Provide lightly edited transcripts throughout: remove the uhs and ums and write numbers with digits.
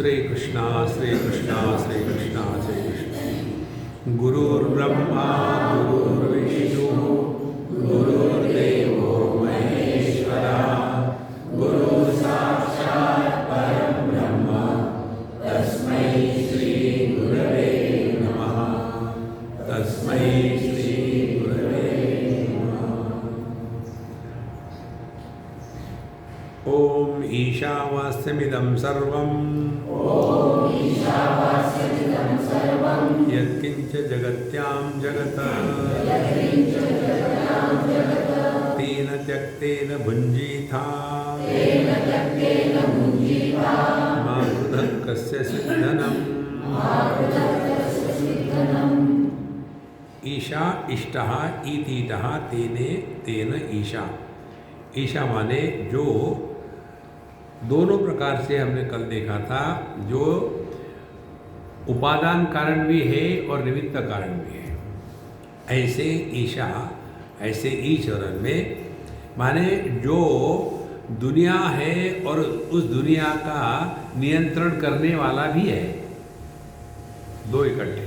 श्री कृष्णा श्री कृष्णा श्री कृष्णा श्री कृष्ण। गुरुर्ब्रह्मा गुरुर्विष्णु गुरुर्देवो महेश्वरा गुरु साक्षात् परं ब्रह्म तस्मै श्री गुरवे नमः। तस्मै श्री गुरवे नमः। ओम ईशावास्यमिदं सर्वं यत्किंच जगत्यां जगत् तेन त्यक्तेन भुञ्जीथा मा पृथक् कस्य सिद्धनम्। ईशा इष्टः इतीतः तेने तेन ईशा। ईशा माने जो दोनों प्रकार से हमने कल देखा था, जो उपादान कारण भी है और निमित्त कारण भी है। ऐसे ईशा, ऐसे ईश्वरन में माने जो दुनिया है और उस दुनिया का नियंत्रण करने वाला भी है, दो इकट्ठे।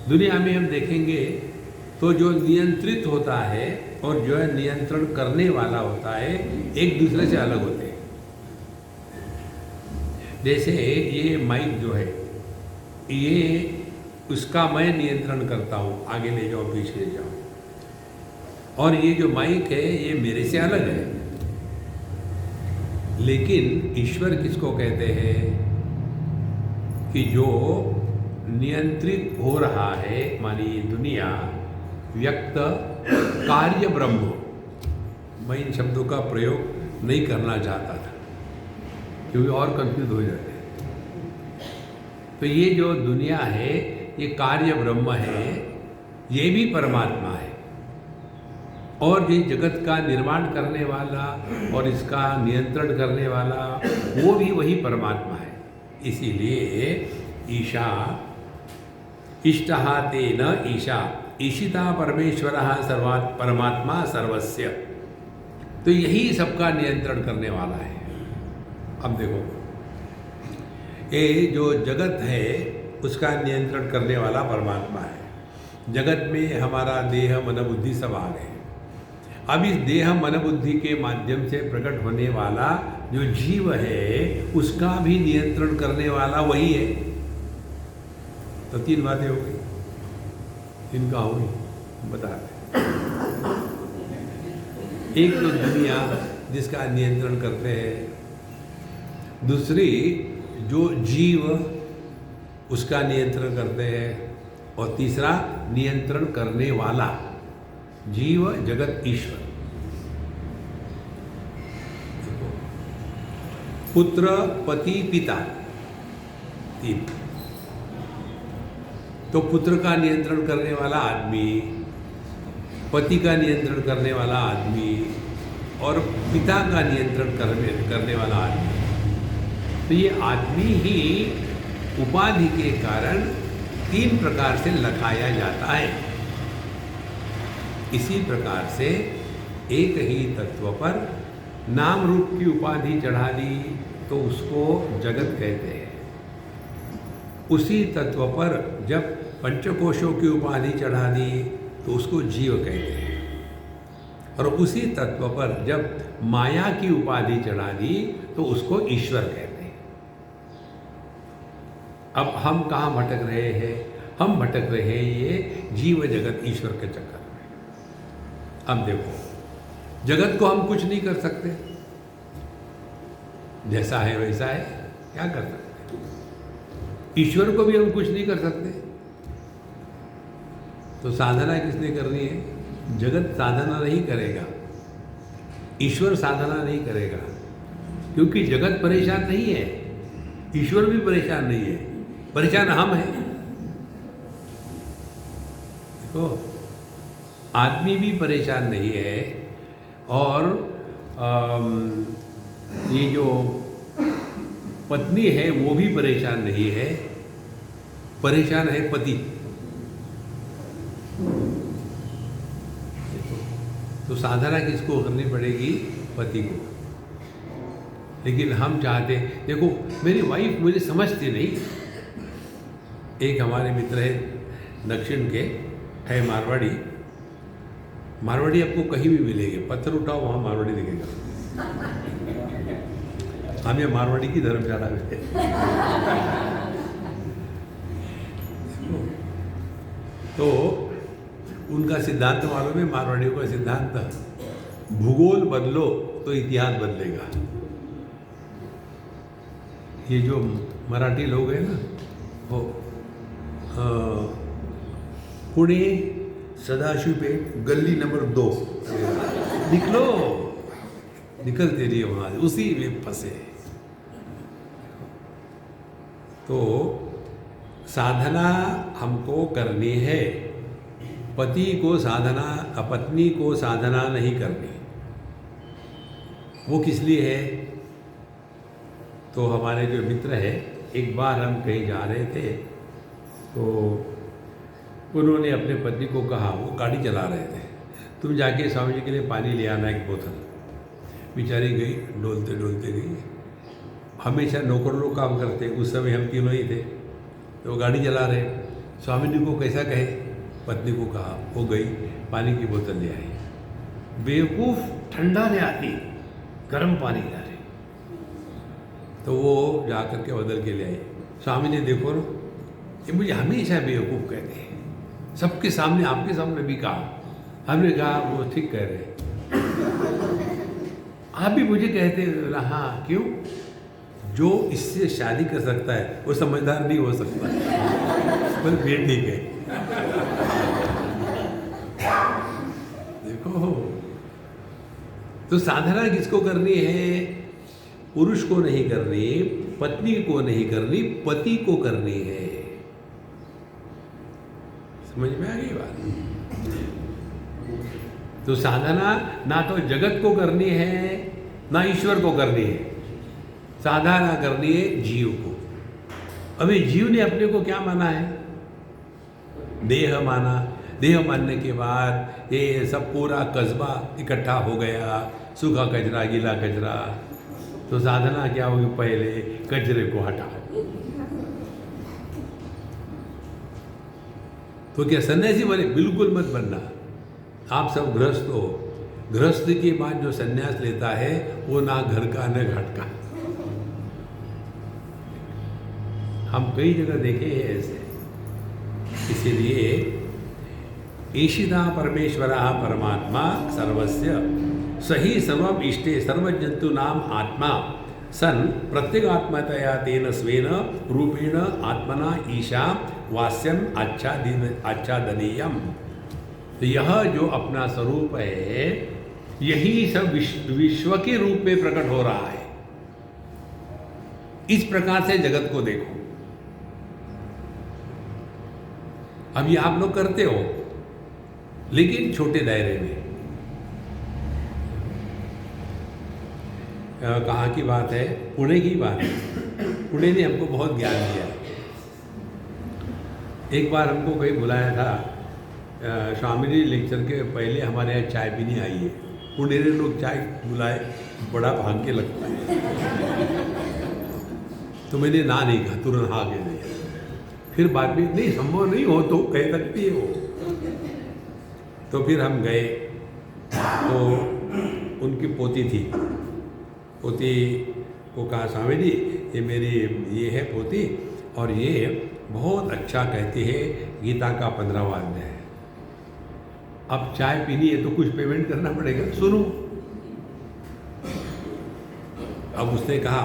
दुनिया में हम देखेंगे तो जो नियंत्रित होता है और जो है नियंत्रण करने वाला होता है, एक दूसरे से अलग होते हैं। जैसे ये माइक जो है, ये उसका मैं नियंत्रण करता हूँ, आगे ले जाओ पीछे ले जाओ, और ये जो माइक है ये मेरे से अलग है। लेकिन ईश्वर किसको कहते हैं कि जो नियंत्रित हो रहा है, मानिए दुनिया, व्यक्त, कार्य ब्रह्म। मैं इन शब्दों का प्रयोग नहीं करना चाहता था क्योंकि और कंफ्यूज हो जाते हैं। तो ये जो दुनिया है ये कार्य ब्रह्म है, ये भी परमात्मा है, और ये जगत का निर्माण करने वाला और इसका नियंत्रण करने वाला वो भी वही परमात्मा है। इसीलिए ईशा इष्टः तेन ईशा ईशिता परमेश्वरः सर्वात् परमात्मा सर्वस्य। तो यही सबका नियंत्रण करने वाला है। अब देखो, ये जो जगत है उसका नियंत्रण करने वाला परमात्मा है। जगत में हमारा देह मन बुद्धि सब आ गए। अब इस देह मन बुद्धि के माध्यम से प्रकट होने वाला जो जीव है उसका भी नियंत्रण करने वाला वही है। तो तीन बातें हो गई। इनका होगी बता रहे। एक तो दुनिया जिसका नियंत्रण करते हैं, दूसरी जो जीव उसका नियंत्रण करते हैं, और तीसरा नियंत्रण करने वाला जीव जगत ईश्वर। पुत्र पति पिता, तीन। तो पुत्र का नियंत्रण करने वाला आदमी, पति का नियंत्रण करने वाला आदमी, और पिता का नियंत्रण करने वाला आदमी। तो ये आदमी ही उपाधि के कारण तीन प्रकार से लखाया जाता है। इसी प्रकार से एक ही तत्व पर नाम रूप की उपाधि चढ़ा दी तो उसको जगत कहते हैं। उसी तत्व पर जब पंचकोशों की उपाधि चढ़ा दी तो उसको जीव कहते हैं, और उसी तत्व पर जब माया की उपाधि चढ़ा दी तो उसको ईश्वर कहते हैं। अब हम कहाँ भटक रहे हैं? हम भटक रहे हैं ये जीव जगत ईश्वर के चक्कर में। अब देखो, जगत को हम कुछ नहीं कर सकते, जैसा है वैसा है, क्या कर सकते? ईश्वर को भी हम कुछ नहीं कर सकते। तो साधना किसने करनी है? जगत साधना नहीं करेगा, ईश्वर साधना नहीं करेगा, क्योंकि जगत परेशान नहीं है, ईश्वर भी परेशान नहीं है, परेशान हम हैं। देखो, आदमी भी परेशान नहीं है, और ये जो पत्नी है वो भी परेशान नहीं है, परेशान है पति। तो साधना किसको करनी पड़ेगी? पति को। लेकिन हम चाहते, देखो मेरी वाइफ मुझे समझती नहीं। एक हमारे मित्र है दक्षिण के, है मारवाड़ी। मारवाड़ी आपको कहीं भी मिलेंगे, पत्थर उठाओ वहाँ मारवाड़ी दिखेगा। हम ये मारवाड़ी की धर्मशाला में तो उनका सिद्धांत मालूम है, मारवाड़ियों का सिद्धांत, भूगोल बदलो तो इतिहास बदलेगा। ये जो मराठी लोग हैं ना, वो पुणे सदाशिव पेठ गली नंबर 2 निकलते रहिए वहाँ से, उसी में फंसे। तो साधना हमको करनी है, पति को साधना, पत्नी को साधना नहीं करनी। वो किस लिए है? तो हमारे जो मित्र है, एक बार हम कहीं जा रहे थे तो उन्होंने अपने पत्नी को कहा, वो गाड़ी चला रहे थे, तुम जाके स्वामी जी के लिए पानी ले आना एक बोतल। बेचारी गई, डोलते डोलते गई। हमेशा नौकर लोग काम करते, उस समय हम तीनों ही थे, तो वो गाड़ी चला रहे। स्वामी जी को कैसा कहे, पत्नी को कहा, वो गई पानी की बोतल ले आई। बेवकूफ़, ठंडा ले आती, गर्म पानी ला रही। तो वो जा कर के बदल के ले आई। स्वामी ने देखो ना, ये मुझे हमेशा बेवकूफ़ कहते हैं, सबके सामने, आपके सामने भी कहा। हमने कहा वो ठीक कह रहे, आप भी मुझे कहते हैं। हाँ, क्यों? जो इससे शादी कर सकता है वो समझदार नहीं हो सकता। बस भेड़ नहीं गए। देखो, तो साधना किसको करनी है? पुरुष को नहीं करनी, पत्नी को नहीं करनी, पति को करनी है। समझ में आ गई बात? तो साधना ना तो जगत को करनी है, ना ईश्वर को करनी है। साधना करनी है जीव को। अभी जीव ने अपने को क्या माना है? देह माना। देह मानने के बाद ये सब पूरा कस्बा इकट्ठा हो गया, सूखा कचरा, गीला कचरा। तो साधना क्या होगी? पहले कचरे को हटाओ। तो क्या सन्यासी बने? बिल्कुल मत बनना। आप सब गृहस्थ हो। गृहस्थ के बाद जो सन्यास लेता है वो ना घर का न घाट का। हम कई जगह देखे हैं ऐसे। इसीलिए ईशिता परमेश्वरः परमात्मा सर्वस्य सही सर्वम इष्टे सर्वजंतु नाम आत्मा सन प्रत्यगात्मतया तेन स्वेन रूपेण आत्मना ईशा वास्यम आच्छादनीयम। तो यह जो अपना स्वरूप है, यही सब विश्व के रूप में प्रकट हो रहा है। इस प्रकार से जगत को देखो। अब ये आप लोग करते हो, लेकिन छोटे दायरे में। कहाँ की बात है? पुणे की बात है। पुणे ने हमको बहुत ज्ञान दिया। एक बार हमको कहीं बुलाया था, स्वामी जी लेक्चर के पहले हमारे यहाँ चाय पीने आई है। पुणे ने लोग चाय बुलाए, बड़ा भाग्य लगता है। तो मैंने ना नहीं कहा, तुरंत हाँ कह दिया। फिर बाद में नहीं, संभव नहीं हो तो कह सकती है वो। तो फिर हम गए, तो उनकी पोती थी। पोती को कहा, स्वामी जी ये मेरी ये है पोती, और ये बहुत अच्छा कहती है, गीता का 15वां अध्याय है। अब चाय पीनी है तो कुछ पेमेंट करना पड़ेगा, सुनो। अब उसने कहा,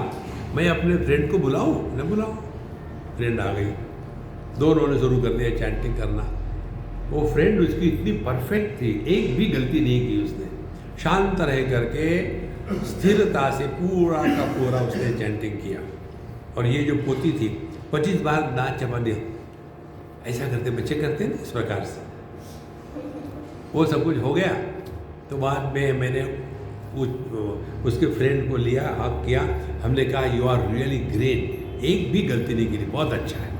मैं अपने फ्रेंड को बुलाऊं? न बुलाओ। फ्रेंड आ गई, दोनों ने शुरू कर दिया चैंटिंग करना। वो फ्रेंड उसकी इतनी परफेक्ट थी, एक भी गलती नहीं की उसने। शांत रह करके स्थिरता से पूरा का पूरा उसने चैंटिंग किया। और ये जो पोती थी 25 बार दांत चबा दिया। ऐसा करते बच्चे करते हैं ना, इस प्रकार से। वो सब कुछ हो गया। तो बाद में मैंने उसके फ्रेंड को लिया, हक किया। हमने कहा, यू आर रियली ग्रेट, एक भी गलती नहीं की, बहुत अच्छा है।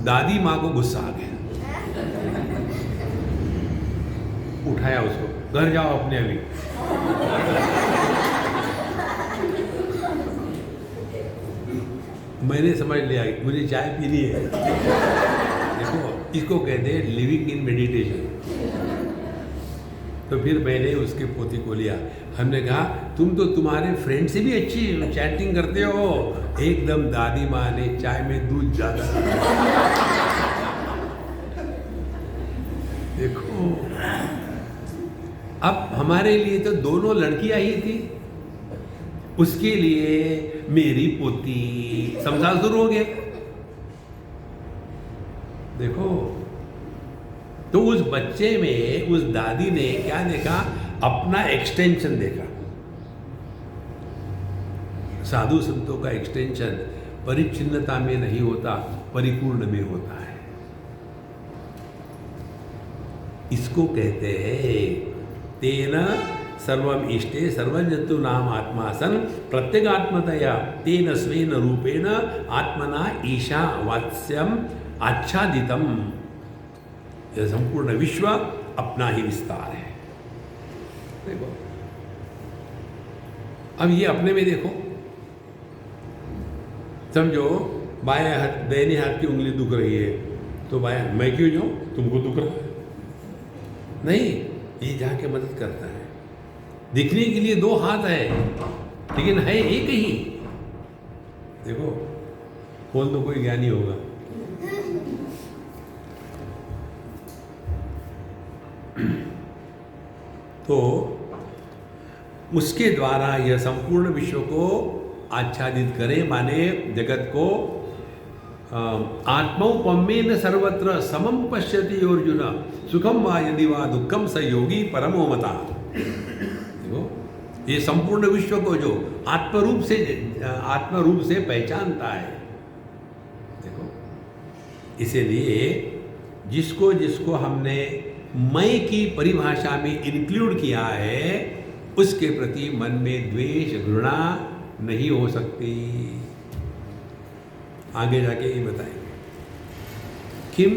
दादी माँ को गुस्सा आ गया, उठाया उसको, घर जाओ अपने अभी। मैंने समझ लिया मुझे चाय पीनी है। देखो इसको कहते हैं लिविंग इन मेडिटेशन। तो फिर मैंने उसके पोती को लिया। हमने कहा तुम तो तुम्हारे फ्रेंड से भी अच्छी चैटिंग करते हो। एकदम दादी माँ ने चाय में दूध ज़्यादा। देखो अब हमारे लिए तो दोनों लड़कियां ही थी, उसके लिए मेरी पोती, संसार शुरू हो गया। देखो तो उस बच्चे में उस दादी ने क्या देखा? अपना एक्सटेंशन देखा। साधु संतों का एक्सटेंशन परिच्छिन्नता में नहीं होता, परिपूर्ण में होता है। इसको कहते हैं तेन सर्वम इष्टे सर्वजन्तु नाम आत्मा सन प्रत्यगात्मतया तेन स्वेन रूपेण आत्मना ईशा वात्स्यम आच्छादितम। यह संपूर्ण विश्व अपना ही विस्तार है। देखो अब ये अपने में देखो, समझो बाएं हाथ दाहिने हाथ की उंगली दुख रही है तो बाएं मैं क्यों जाऊं, तुमको दुख रहा है? नहीं, ये जाके मदद करता है। दिखने के लिए दो हाथ है लेकिन है एक ही। देखो बोल तो कोई ज्ञानी होगा। तो उसके द्वारा यह संपूर्ण विश्व को आच्छादित करे, माने जगत को आत्मौपम्येन सर्वत्र समम पश्यति अर्जुन सुखम वा यदि वा दुखम स योगी परमो मता। देखो ये संपूर्ण विश्व को जो आत्मरूप से पहचानता है। देखो इसीलिए जिसको जिसको हमने मैं की परिभाषा में इंक्लूड किया है उसके प्रति मन में द्वेष घृणा नहीं हो सकती। आगे जाके ये बताएंगे किम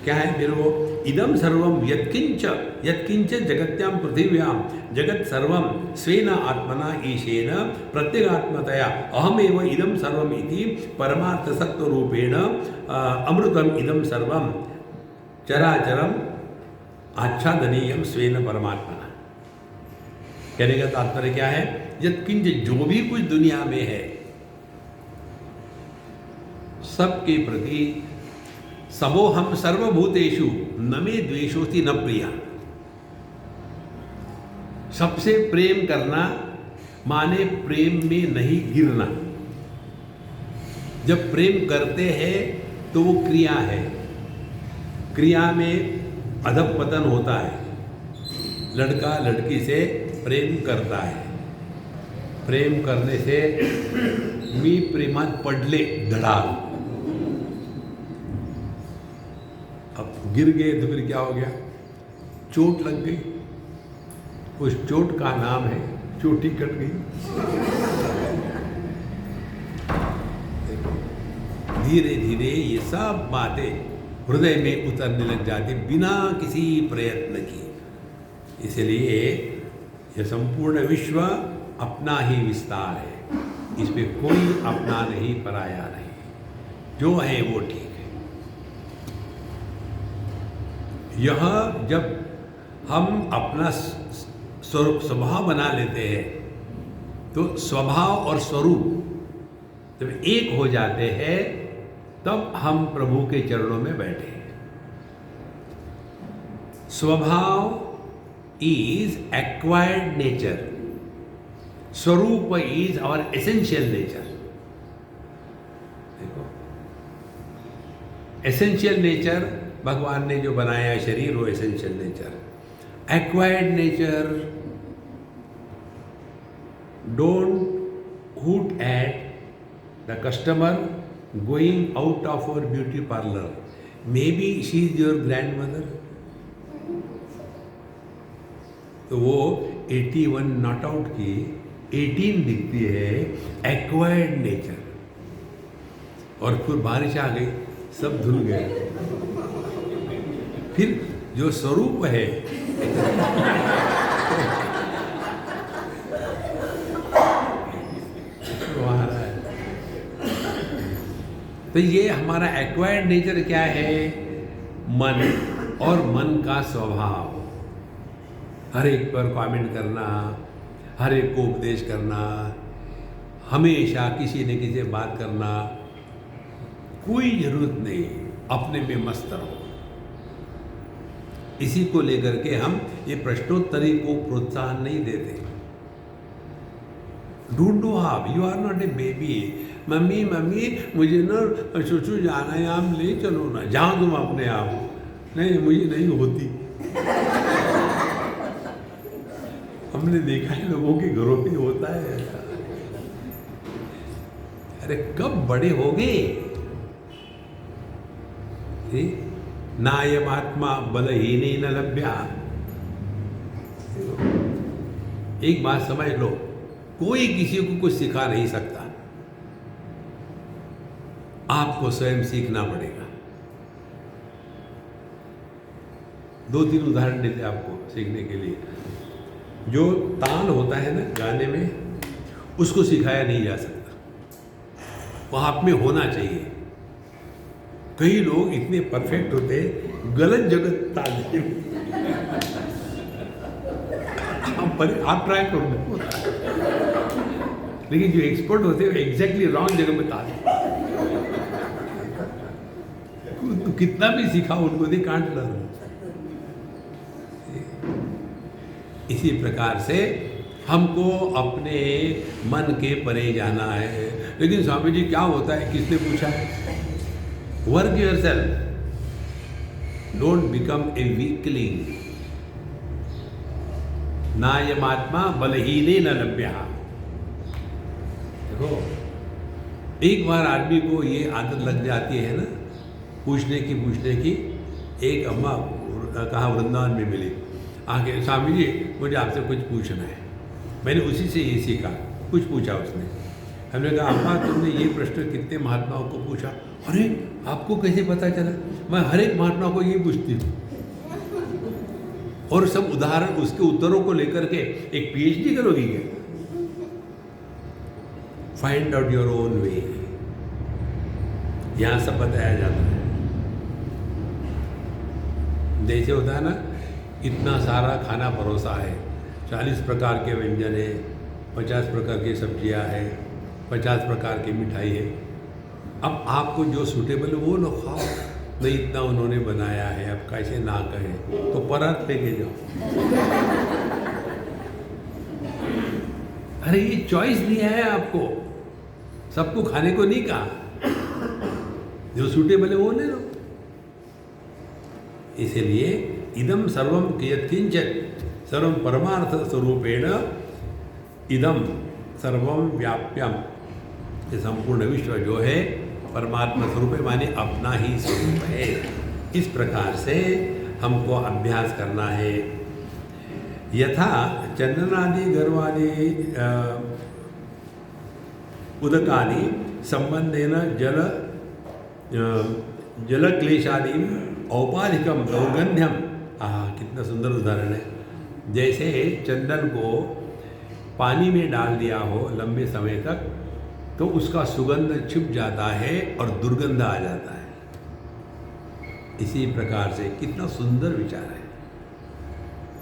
क्या है फिर वो इदम सर्वम यत्किंच जगत्याम पृथिव्याम जगत सर्वम स्वेन आत्मना ईशेन प्रत्यगात्मतया अहमेव इदम सर्वम इति परमार्थ सत्व रूपेण अमृतम इदम सर्वम चराचरम आच्छादनीयम स्वेन परमात्मना। कहने का तात्पर्य क्या है? यत्किंच जो भी कुछ दुनिया में है सबके प्रति सबोहम सर्वभूतेषु न मे द्वेषोस्ति न प्रिया। सबसे प्रेम करना माने प्रेम में नहीं गिरना। जब प्रेम करते हैं तो वो क्रिया है, क्रिया में अधपतन होता है। लड़का लड़की से प्रेम करता है, प्रेम करने से मी प्रेमात पडले धड़ाल, अब गिर गए तो फिर क्या हो गया? चोट लग गई। उस चोट का नाम है चोटी कट गई। धीरे धीरे ये सब बातें हृदय में उतरने लग जाती बिना किसी प्रयत्न किए। इसलिए यह संपूर्ण विश्व अपना ही विस्तार है, इसमें कोई अपना नहीं पराया नहीं, जो है वो ठीक है। यह जब हम अपना स्वभाव बना लेते हैं तो स्वभाव और स्वरूप जब एक हो जाते हैं तब हम प्रभु के चरणों में बैठे हैं। स्वभाव इज एक्वायर्ड नेचर, स्वरूप इज आवर एसेंशियल नेचर। देखो एसेंशियल नेचर भगवान ने जो बनाया शरीर वो essential nature. Acquired nature don't hoot at the customer going out of our beauty parlor. Maybe she is your grandmother. तो वो 81 नॉट आउट की 18 दिखती है, एक्वायर्ड नेचर। और फिर बारिश आ गई, सब धुल गए। फिर जो स्वरूप है तो ये हमारा एक्वायर्ड नेचर क्या है? मन, और मन का स्वभाव हर एक पर कमेंट करना, हर एक को उपदेश करना, हमेशा किसी न किसी से बात करना, कोई जरूरत नहीं, अपने में मस्त रहो। इसी को लेकर के हम ये प्रश्नोत्तरी को प्रोत्साहन नहीं देते। ढूंढो आप, you are not a baby. Mummy mummy मुझे ना चूचू जाना है, आप ले चलो ना। जाओ तुम अपने आप। नहीं, मुझे नहीं होती। हमने देखा है लोगों के घरों में होता है ऐसा। अरे कब बड़े होगे? नायम आत्मा बलहीन न लभ्या। एक बात समझ लो, कोई किसी को कुछ सिखा नहीं सकता, आपको स्वयं सीखना पड़ेगा। 2-3 उदाहरण देते आपको सीखने के लिए। जो ताल होता है ना गाने में, उसको सिखाया नहीं जा सकता, वो आप में होना चाहिए। कई लोग इतने परफेक्ट होते हैं, गलत जगह ताल आप ट्राई करो, लेकिन जो एक्सपर्ट होते हैं एग्जैक्टली रॉन्ग जगह में ताल। तो कितना भी सिखाओ उनको, दे कांट लर्न। इसी प्रकार से हमको अपने मन के परे जाना है। लेकिन स्वामी जी क्या होता है, किसने पूछा? Work yourself, don't become a weakling. नायमात्मा बलहीने न लभ्या। देखो, एक बार आदमी को ये आदत लग जाती है ना पूछने की। एक अम्मा कहाँ वृंदावन में मिली, आगे स्वामी जी मुझे आपसे कुछ पूछना है। मैंने उसी से ये सीखा, कुछ पूछा उसने। हमने कहा अम्मा तुमने ये प्रश्न कितने महात्माओं को पूछा? अरे आपको कैसे पता चला? मैं हर एक महात्मा को ये पूछती हूँ, और सब उदाहरण उसके उत्तरों को लेकर के एक पीएचडी करोगी क्या? Find out your own way, यहाँ सब बताया जाता है। जैसे होता है ना, इतना सारा खाना परोसा है, 40 प्रकार के व्यंजन है, 50 प्रकार की सब्जियां हैं, 50 प्रकार की मिठाई है। अब आपको जो सूटेबल है वो लो खाओ। नहीं, इतना उन्होंने बनाया है, अब कैसे ना कहें, तो परात लेके जाओ। अरे ये चॉइस दिया है आपको, सबको खाने को नहीं कहा, जो सूटेबल है वो ले लो। इसीलिए इदम सर्वम किंचित सर्वम परमार्थ स्वरूपेण इदम सर्वम व्याप्यम। ये संपूर्ण विश्व जो है परमात्मा स्वरूप है, माने अपना ही स्वरूप है। इस प्रकार से हमको अभ्यास करना है। यथा चंदनादि गर्वादि उदकानि संबंधेन जल क्लेशादि औपाधिकम दौर्गंध्यम। कितना सुंदर उदाहरण है। जैसे चंदन को पानी में डाल दिया हो लंबे समय तक, तो उसका सुगंध छिप जाता है और दुर्गंध आ जाता है। इसी प्रकार से कितना सुंदर विचार है।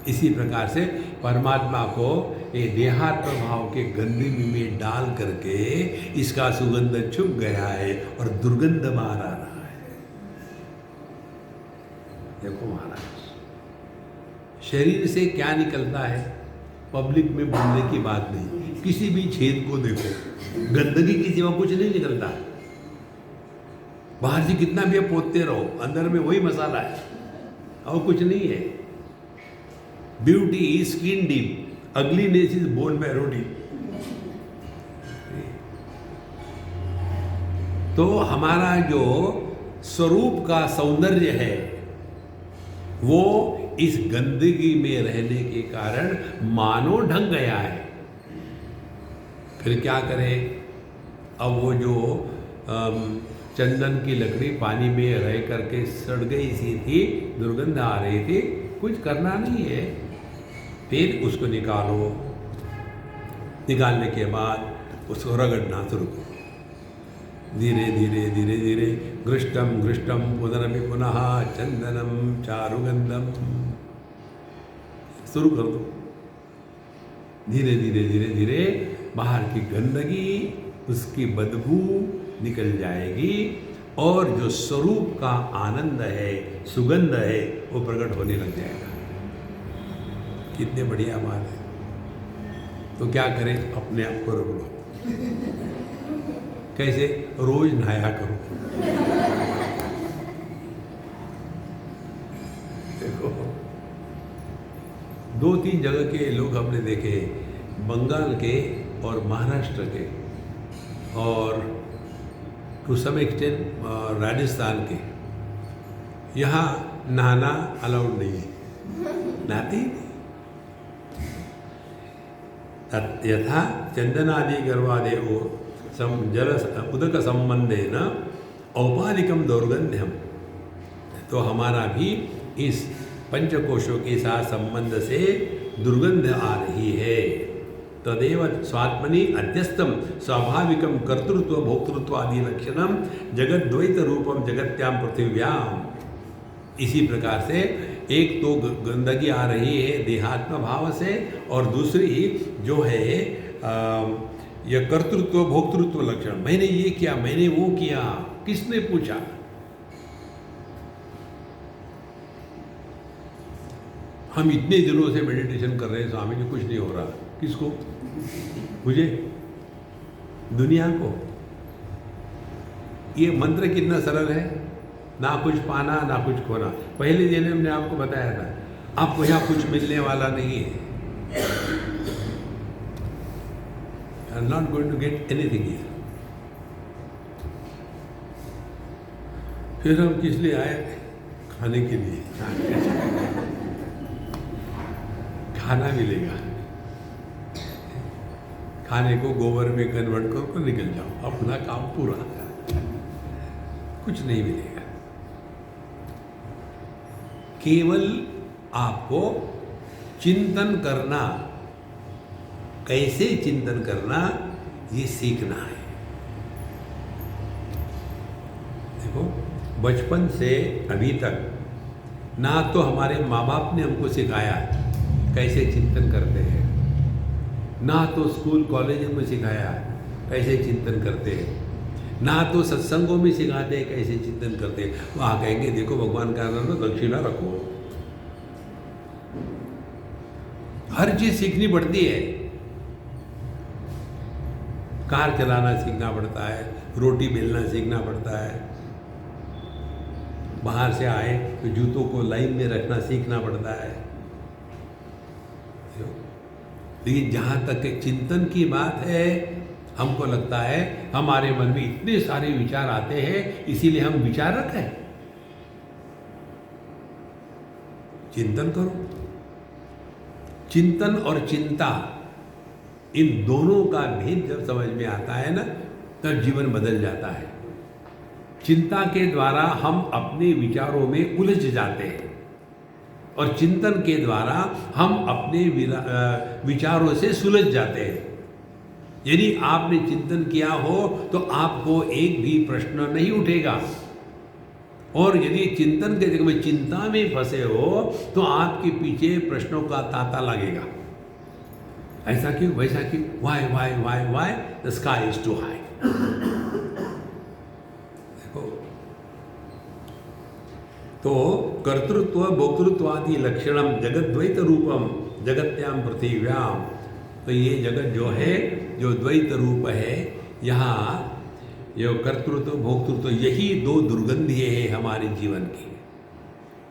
इसी प्रकार से परमात्मा को ये देहात्म भाव के गंदगी में डाल करके इसका सुगंध छुप गया है और दुर्गंध बाहर आ रहा है। देखो महाराज, शरीर से क्या निकलता है पब्लिक में बोलने की बात नहीं। किसी भी छेद को देखो, गंदगी के सिवा कुछ नहीं निकलता। बाहर से कितना भी पोतते रहो, अंदर में वही मसाला है और कुछ नहीं है। Beauty is skin deep, ugliness is bone marrow deep. तो हमारा जो स्वरूप का सौंदर्य है वो इस गंदगी में रहने के कारण मानो ढंग गया है। फिर क्या करें? अब वो जो चंदन की लकड़ी पानी में रह करके सड़ गई सी थी, दुर्गंध आ रही थी, कुछ करना नहीं है, फिर उसको निकालो। निकालने के बाद उसको रगड़ना शुरू करो। धीरे धीरे धीरे धीरे घृष्टम घृष्टम पुनरपि पुनः चंदनम चारुगंधम। शुरू कर दो। धीरे धीरे धीरे धीरे बाहर की गंदगी, उसकी बदबू निकल जाएगी और जो स्वरूप का आनंद है, सुगंध है, वो प्रकट होने लग जाएगा। कितने बढ़िया बात है। तो क्या करें, अपने आप को रोक लो। कैसे? रोज नहाया करो। देखो, 2-3 जगह के लोग हमने देखे, बंगाल के और महाराष्ट्र के और टू सम एक्सटेंट राजस्थान के, यहाँ नहाना अलाउड नहीं है, नहाते ही नहीं। यथा चंदनादि गर्वादेव जल उदक संबंधेन औपाधिकम दौर्गंध्यम। तो हमारा भी इस पंचकोशों के साथ संबंध से दुर्गंध आ रही है। तदेव स्वात्मनि अध्यस्तम स्वाभाविकम कर्तृत्व भोक्तृत्व आदि लक्षणम जगद्द्वैत रूपम जगत्याम पृथिव्याम। इसी प्रकार से एक तो गंदगी आ रही है देहात्म भाव से, और दूसरी जो है यह कर्तृत्व भोक्तृत्व लक्षण। मैंने ये किया, मैंने वो किया, किसने पूछा? हम इतने दिनों से मेडिटेशन कर रहे हैं, स्वामी जी कुछ नहीं हो रहा। किसको? मुझे? दुनिया को? ये मंत्र कितना सरल है, ना कुछ पाना ना कुछ खोना। पहले दिन हमने आपको बताया था, आपको यहाँ कुछ मिलने वाला नहीं है। You are not going to get anything here. फिर हम किस लिए आए? खाने के लिए। खाना मिलेगा, खाने को गोबर में कन्वर्ट करो, निकल जाओ, अपना काम पूरा। कुछ नहीं मिलेगा। केवल आपको चिंतन करना, कैसे चिंतन करना, ये सीखना है। देखो, बचपन से अभी तक ना तो हमारे माँ बाप ने हमको सिखाया कैसे चिंतन करते हैं, ना तो स्कूल कॉलेज में सिखाया कैसे चिंतन करते हैं, ना तो सत्संगों में सिखाते हैं कैसे चिंतन करते हैं। वहाँ कहेंगे देखो भगवान का नाम तो दक्षिणा रखो। हर चीज सीखनी पड़ती है। कार चलाना सीखना पड़ता है, रोटी बेलना सीखना पड़ता है, बाहर से आए तो जूतों को लाइन में रखना सीखना पड़ता है। लेकिन जहाँ तक चिंतन की बात है, हमको लगता है हमारे मन में इतने सारे विचार आते हैं, इसीलिए हम विचारक हैं। चिंतन करो। चिंतन और चिंता, इन दोनों का भेद जब समझ में आता है ना, तब जीवन बदल जाता है। चिंता के द्वारा हम अपने विचारों में उलझ जाते हैं, और चिंतन के द्वारा हम अपने विचारों से सुलझ जाते हैं। यदि आपने चिंतन किया हो तो आपको एक भी प्रश्न नहीं उठेगा, और यदि चिंतन के जगह में चिंता में फंसे हो तो आपके पीछे प्रश्नों का तांता लगेगा। ऐसा क्यों, वैसा क्यों, why why why why, the sky is too high. देखो, तो कर्तृत्व भोक्तृत्व आदि लक्षणम जगद्द्वैत रूपम जगत्याम पृथिव्याम। तो ये जगत जो है, जो द्वैत रूप है, यहाँ ये कर्तृत्व भोक्तृत्व, यही दो दुर्गंधियाँ हैं हमारे जीवन की।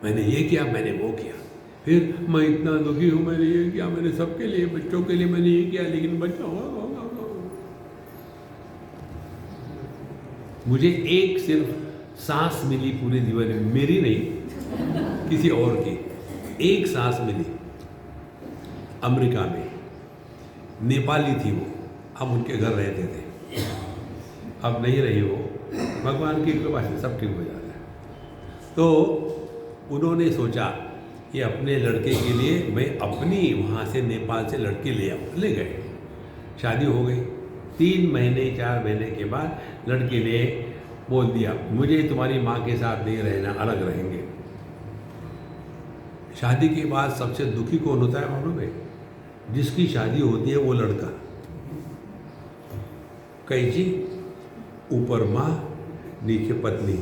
मैंने ये किया, मैंने वो किया, फिर मैं इतना दुखी हूँ, मैंने ये किया, मैंने सबके लिए, बच्चों के लिए मैंने ये किया, लेकिन बच्चा मुझे एक सिर्फ सांस मिली पूरे जीवन में, मेरी नहीं, किसी और की। एक सांस मिली अमेरिका में, नेपाली थी वो, हम उनके घर रहते थे, अब नहीं रही वो, भगवान की कृपा से सब ठीक हो जाता है। तो उन्होंने सोचा कि अपने लड़के के लिए मैं अपनी वहाँ से नेपाल से लड़के ले आऊँ, ले गए, शादी हो गई, 3 महीने 4 महीने के बाद लड़की ने बोल दिया, मुझे तुम्हारी माँ के साथ नहीं रहना, अलग रहेंगे। शादी के बाद सबसे दुखी कौन होता है मालूम है? जिसकी शादी होती है वो लड़का। कैसी? ऊपर माँ, नीचे पत्नी,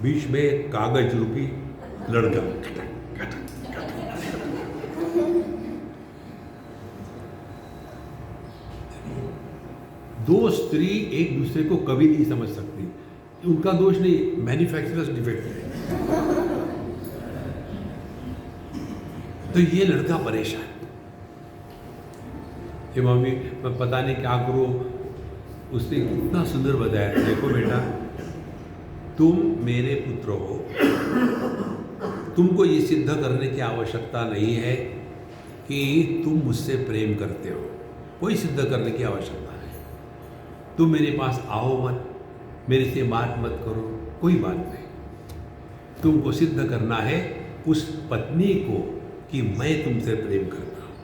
बीच में कागज रूपी लड़का। दो स्त्री एक दूसरे को कभी नहीं समझ सकती। उनका दोष नहीं, मैन्युफैक्चरर्स डिफेक्ट है। तो ये लड़का परेशान, ये मम्मी मैं पता नहीं क्या करूँ। उसने कितना सुंदर बताया, देखो बेटा, तुम मेरे पुत्र हो, तुमको ये सिद्ध करने की आवश्यकता नहीं है कि तुम मुझसे प्रेम करते हो, कोई सिद्ध करने की आवश्यकता नहीं। तुम मेरे पास आओ मत, मेरे से बात मत करो, कोई बात नहीं। तुमको सिद्ध करना है उस पत्नी को कि मैं तुमसे प्रेम करता हूं।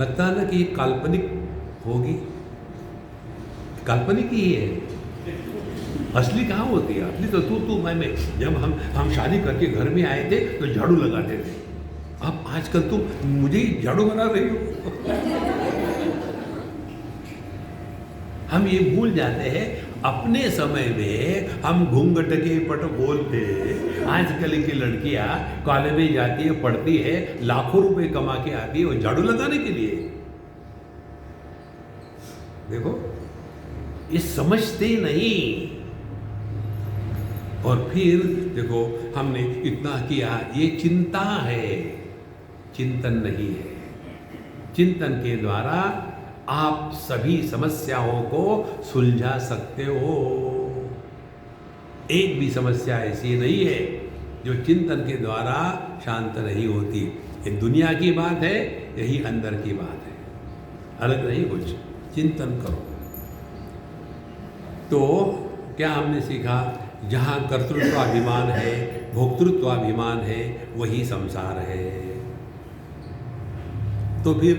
लगता है ना कि ये काल्पनिक होगी, काल्पनिक ही है, असली कहाँ होती है? असली तो तू मैं। जब हम शादी करके घर में आए थे तो झाड़ू लगाते थे, अब आजकल तुम मुझे ही झाड़ू बना रही हो। हम ये भूल जाते हैं, अपने समय में हम घूंघट के पट बोलते। आजकल की लड़कियां कॉलेज में जाती है, पढ़ती है, लाखों रुपए कमा के आती है, वो झाड़ू लगाने के लिए। देखो, ये समझते नहीं। और फिर देखो, हमने इतना किया, ये चिंता है, चिंतन नहीं है। चिंतन के द्वारा आप सभी समस्याओं को सुलझा सकते हो। एक भी समस्या ऐसी नहीं है जो चिंतन के द्वारा शांत नहीं होती। ये दुनिया की बात है, यही अंदर की बात है, अलग नहीं कुछ। चिंतन करो। तो क्या हमने सीखा? जहाँ कर्तृत्वाभिमान है, भोक्तृत्वाभिमान है, वही संसार है। तो फिर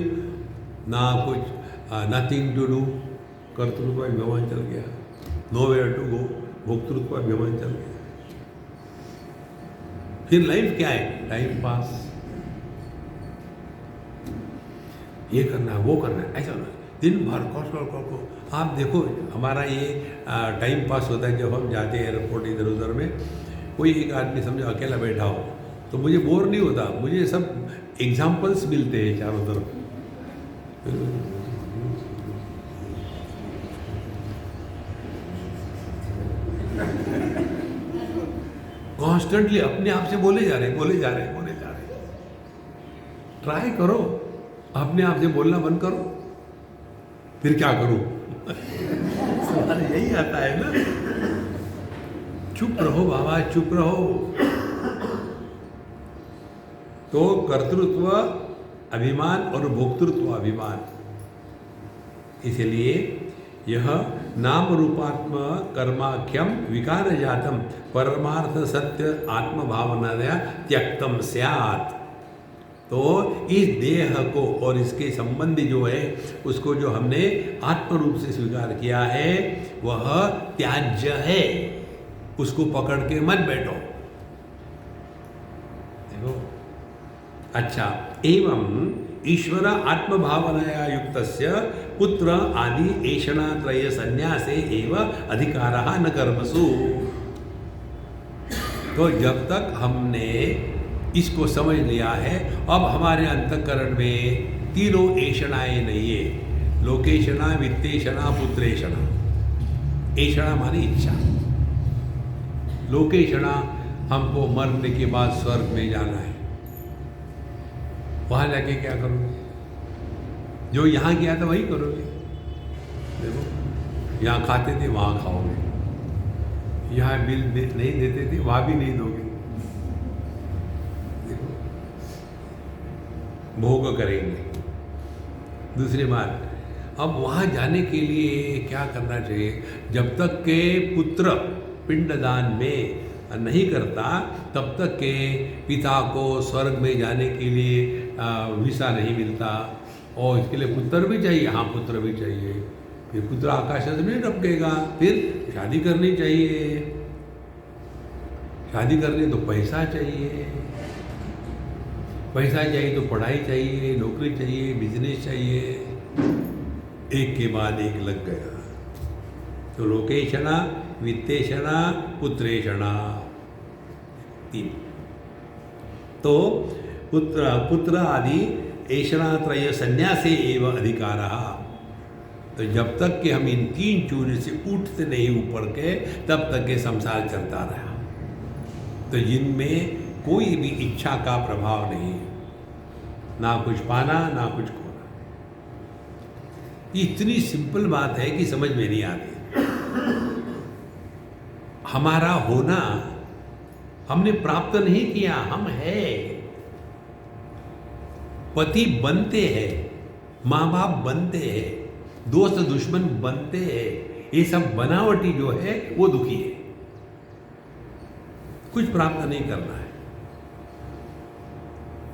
ना कुछ, नथिंग टू डू, कर्तृत्वाभिमान चल गया, नोवेयर टू गो, भोक्तृत्वाभिमान चल गया। फिर लाइफ क्या है? टाइम पास, ये करना है, वो करना है, ऐसा ना दिन भर को। आप देखो, हमारा ये टाइम पास होता है जब हम जाते हैं एयरपोर्ट इधर उधर में, कोई एक आदमी समझो अकेला बैठा हो तो मुझे बोर नहीं होता, मुझे सब एग्जाम्पल्स मिलते हैं चारों तरफ। कॉन्स्टेंटली अपने आप से बोले जा रहे। ट्राई करो, अपने आप से बोलना बंद करो, फिर क्या करूं? सवाल यही आता है ना। चुप रहो बाबा, चुप रहो। तो कर्तृत्व अभिमान और भोक्तृत्व अभिमान, इसलिए यह नाम रूपात्म कर्माख्यम विकार जातम परमार्थ सत्य आत्मभावनाया त्यक्तम स्यात्। तो इस देह को और इसके संबंधी जो है उसको जो हमने आत्म रूप से स्वीकार किया है वह त्याज्य है, उसको पकड़ के मत बैठो। देखो, अच्छा, एवं ईश्वर आत्मभावनाया युक्तस्य पुत्र आदि ऐषणात्रय संन्यासे एव अधिकारः न कर्मसु। तो जब तक हमने इसको समझ लिया है, अब हमारे अंतःकरण में तीनों ऐषणाएं नहीं है, लोकेशना, वित्तेषणा, पुत्रेषणा। ऐषणा माने इच्छा, लोकेशणा हमको मरने के बाद स्वर्ग में जाना है, वहाँ जाके क्या करोगे? जो यहाँ किया था वही करोगे। देखो, यहाँ खाते थे वहाँ खाओगे, यहाँ बिल नहीं देते थे वहाँ भी नहीं दोगे। देखो, भोग करेंगे। दूसरी बात, अब वहाँ जाने के लिए क्या करना चाहिए? जब तक के पुत्र पिंडदान में नहीं करता तब तक के पिता को स्वर्ग में जाने के लिए वीसा नहीं मिलता, और इसके लिए पुत्र भी चाहिए, हाँ पुत्र भी चाहिए, फिर पुत्र आकाश से नहीं टपकेगा, फिर शादी करनी चाहिए, शादी करनी तो पैसा चाहिए, पैसा चाहिए तो पढ़ाई चाहिए, नौकरी चाहिए, बिजनेस चाहिए, एक के बाद एक लग गया। तो लोकेशना, वित्तेषणा, पुत्रेषणा, तीन। तो पुत्र आदि ऐषणात्रय संन्यासे एव अधिकारः। तो जब तक कि हम इन तीन चूरे से उठते नहीं ऊपर के, तब तक के संसार चलता रहा। तो जिनमें कोई भी इच्छा का प्रभाव नहीं, ना कुछ पाना ना कुछ खोना। इतनी सिंपल बात है कि समझ में नहीं आती। हमारा होना हमने प्राप्त नहीं किया, हम है। पति बनते हैं, माँ बाप बनते हैं, दोस्त दुश्मन बनते हैं, ये सब बनावटी जो है वो दुखी है, कुछ प्राप्त नहीं करना है।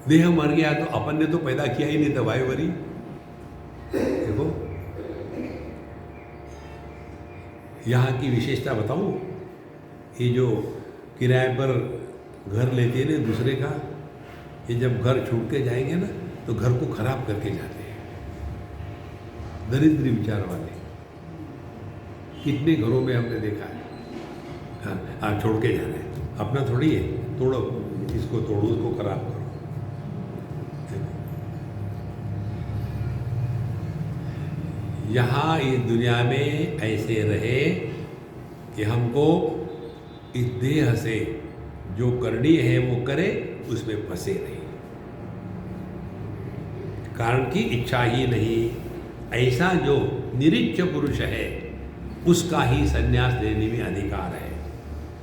देह मर गया तो अपन ने तो पैदा किया ही नहीं था भाई वरी। देखो यहाँ की विशेषता बताऊं, ये जो किराए पर घर लेते हैं ना दूसरे का, ये जब घर छूट के जाएंगे ना तो घर को खराब करके जाते हैं, दरिद्र विचार वाले। कितने घरों में हमने देखा है, हाँ छोड़ के जा रहे हैं, अपना थोड़ी है, तोड़ो इसको, तोड़ो उसको, खराब करो। यहाँ इस दुनिया में ऐसे रहे कि हमको इस देह से जो करनी है वो करे, उसमें फंसे नहीं, कारण की इच्छा ही नहीं। ऐसा जो निरीच्छ पुरुष है उसका ही संन्यास लेने में अधिकार है।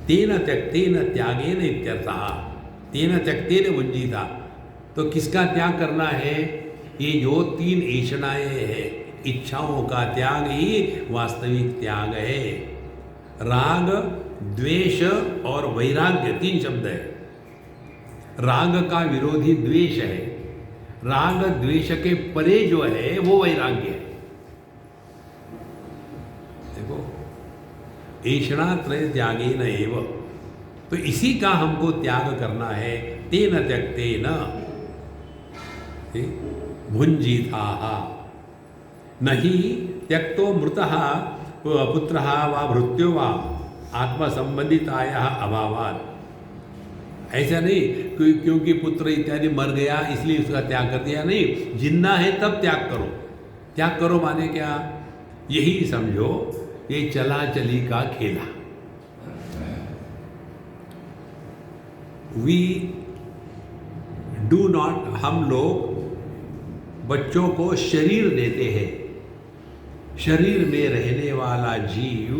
तेन त्यक्तेन त्यागेन इत्यर्थः, तेन त्यक्तेन भुञ्जीता। तो किसका त्याग करना है? ये जो तीन ऐषणाएं हैं, इच्छाओं का त्याग ही वास्तविक त्याग है। राग, द्वेष और वैराग्य, तीन शब्द है। राग का विरोधी द्वेष है, राग द्वेष के परे जो है वो वैराग्य है। देखो, ऐषणात्रय त्यागेन एव, तो इसी का हमको त्याग करना है। तेन त्यक्तेन भुञ्जीताः, नहीं त्यक्तो मृतः पुत्रः वा भृत्यो वा आत्मसंबंधितायाः अभावात्। ऐसा नहीं क्योंकि पुत्र इत्यादि मर गया इसलिए उसका त्याग कर दिया, नहीं, जिंदा है तब त्याग करो। त्याग करो माने क्या? यही समझो ये चला चली का खेला। वी डू नॉट, हम लोग बच्चों को शरीर देते हैं, शरीर में रहने वाला जीव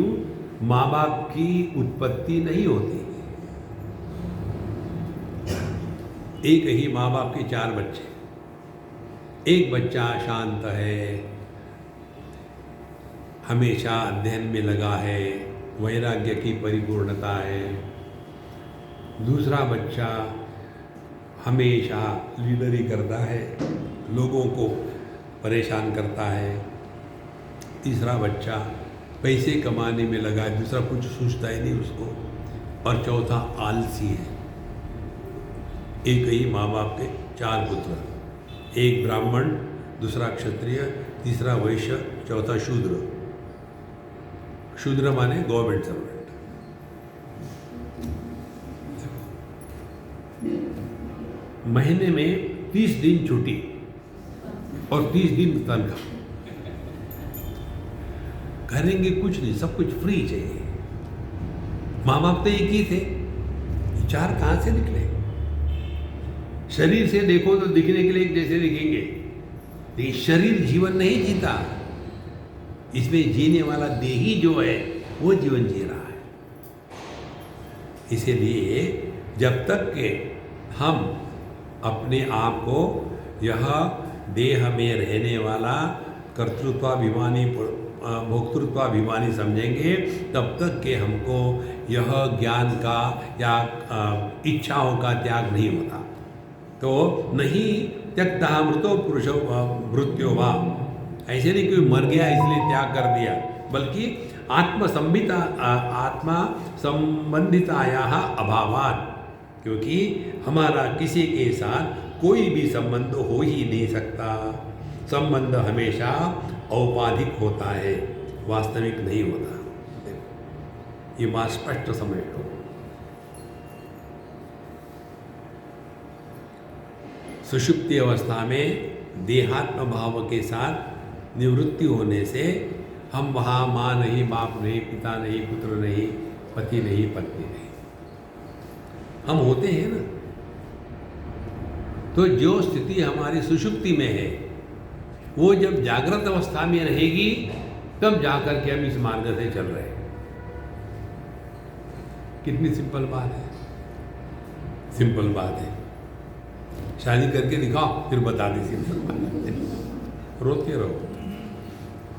माँ बाप की उत्पत्ति नहीं होती। एक ही माँ बाप के चार बच्चे, एक बच्चा शांत है, हमेशा अध्ययन में लगा है, वैराग्य की परिपूर्णता है। दूसरा बच्चा हमेशा लीडरी करता है, लोगों को परेशान करता है। तीसरा बच्चा पैसे कमाने में लगा है, दूसरा कुछ सोचता ही नहीं उसको। और चौथा आलसी है। एक ही माँ बाप के चार पुत्र, एक ब्राह्मण, दूसरा क्षत्रिय, तीसरा वैश्य, चौथा शूद्र। शूद्र माने गवर्नमेंट सर्वेंट। महीने में 30 दिन छुट्टी और 30 दिन तनख्वाह। करेंगे कुछ नहीं, सब कुछ फ्री चाहिए। माँ बाप तो एक ही थे, चार कहाँ से निकले? शरीर से देखो तो दिखने के लिए एक जैसे दिखेंगे, लेकिन शरीर जीवन नहीं जीता। इसमें जीने वाला देही जो है वो जीवन जी रहा है। इसीलिए जब तक के हम अपने आप को यह देह में रहने वाला कर्तृत्वाभिमानी भोक्तृत्वाभिमानी समझेंगे, तब तक के हमको यह ज्ञान का या इच्छाओं का त्याग नहीं होता। तो नहीं त्यक्तः मृतो पुरुषो मृत्यो वा, ऐसे नहीं कोई मर गया इसलिए त्याग कर दिया, बल्कि आत्मा संबंधिताया अभावात, क्योंकि हमारा किसी के साथ कोई भी संबंध हो ही नहीं सकता। संबंध हमेशा औपाधिक होता है, वास्तविक नहीं होता। ये बात स्पष्ट समझ लो। सुषुप्ति अवस्था में देहात्म भाव के साथ निवृत्ति होने से हम वहाँ माँ नहीं, बाप नहीं, पिता नहीं, पुत्र नहीं, पति नहीं, पत्नी नहीं, हम होते हैं ना। तो जो स्थिति हमारी सुषुप्ति में है वो जब जागृत अवस्था में रहेगी तब जाकर के हम इस मार्ग से चल रहे हैं। कितनी सिंपल बात है, सिंपल बात है। शादी करके दिखाओ फिर बता दी सिंपल बात, रोते रहो।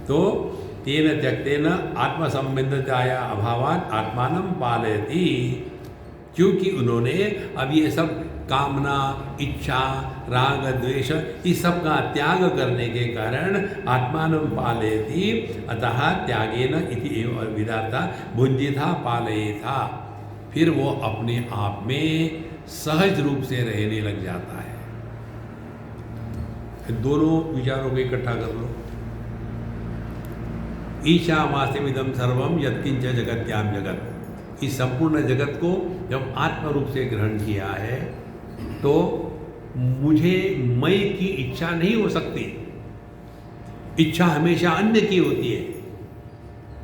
तो तेन त्यक्तेन आत्मसंबंधताया अभावात् आत्मानं पालयति, क्योंकि उन्होंने अब ये सब कामना, इच्छा, राग, द्वेष इस सब का त्याग करने के कारण आत्मानं पालयति, अतः त्यागेन इति एव विधाता भुंजिता पालयेथा, फिर वो अपने आप में सहज रूप से रहने लग जाता है। दोनों विचारों को इकट्ठा कर लो। ईशावास्यमिदं सर्वं यत्किंच जगत्याम जगत, इस संपूर्ण जगत को जब आत्म रूप से ग्रहण किया है तो मुझे मैं की इच्छा नहीं हो सकती। इच्छा हमेशा अन्य की होती है।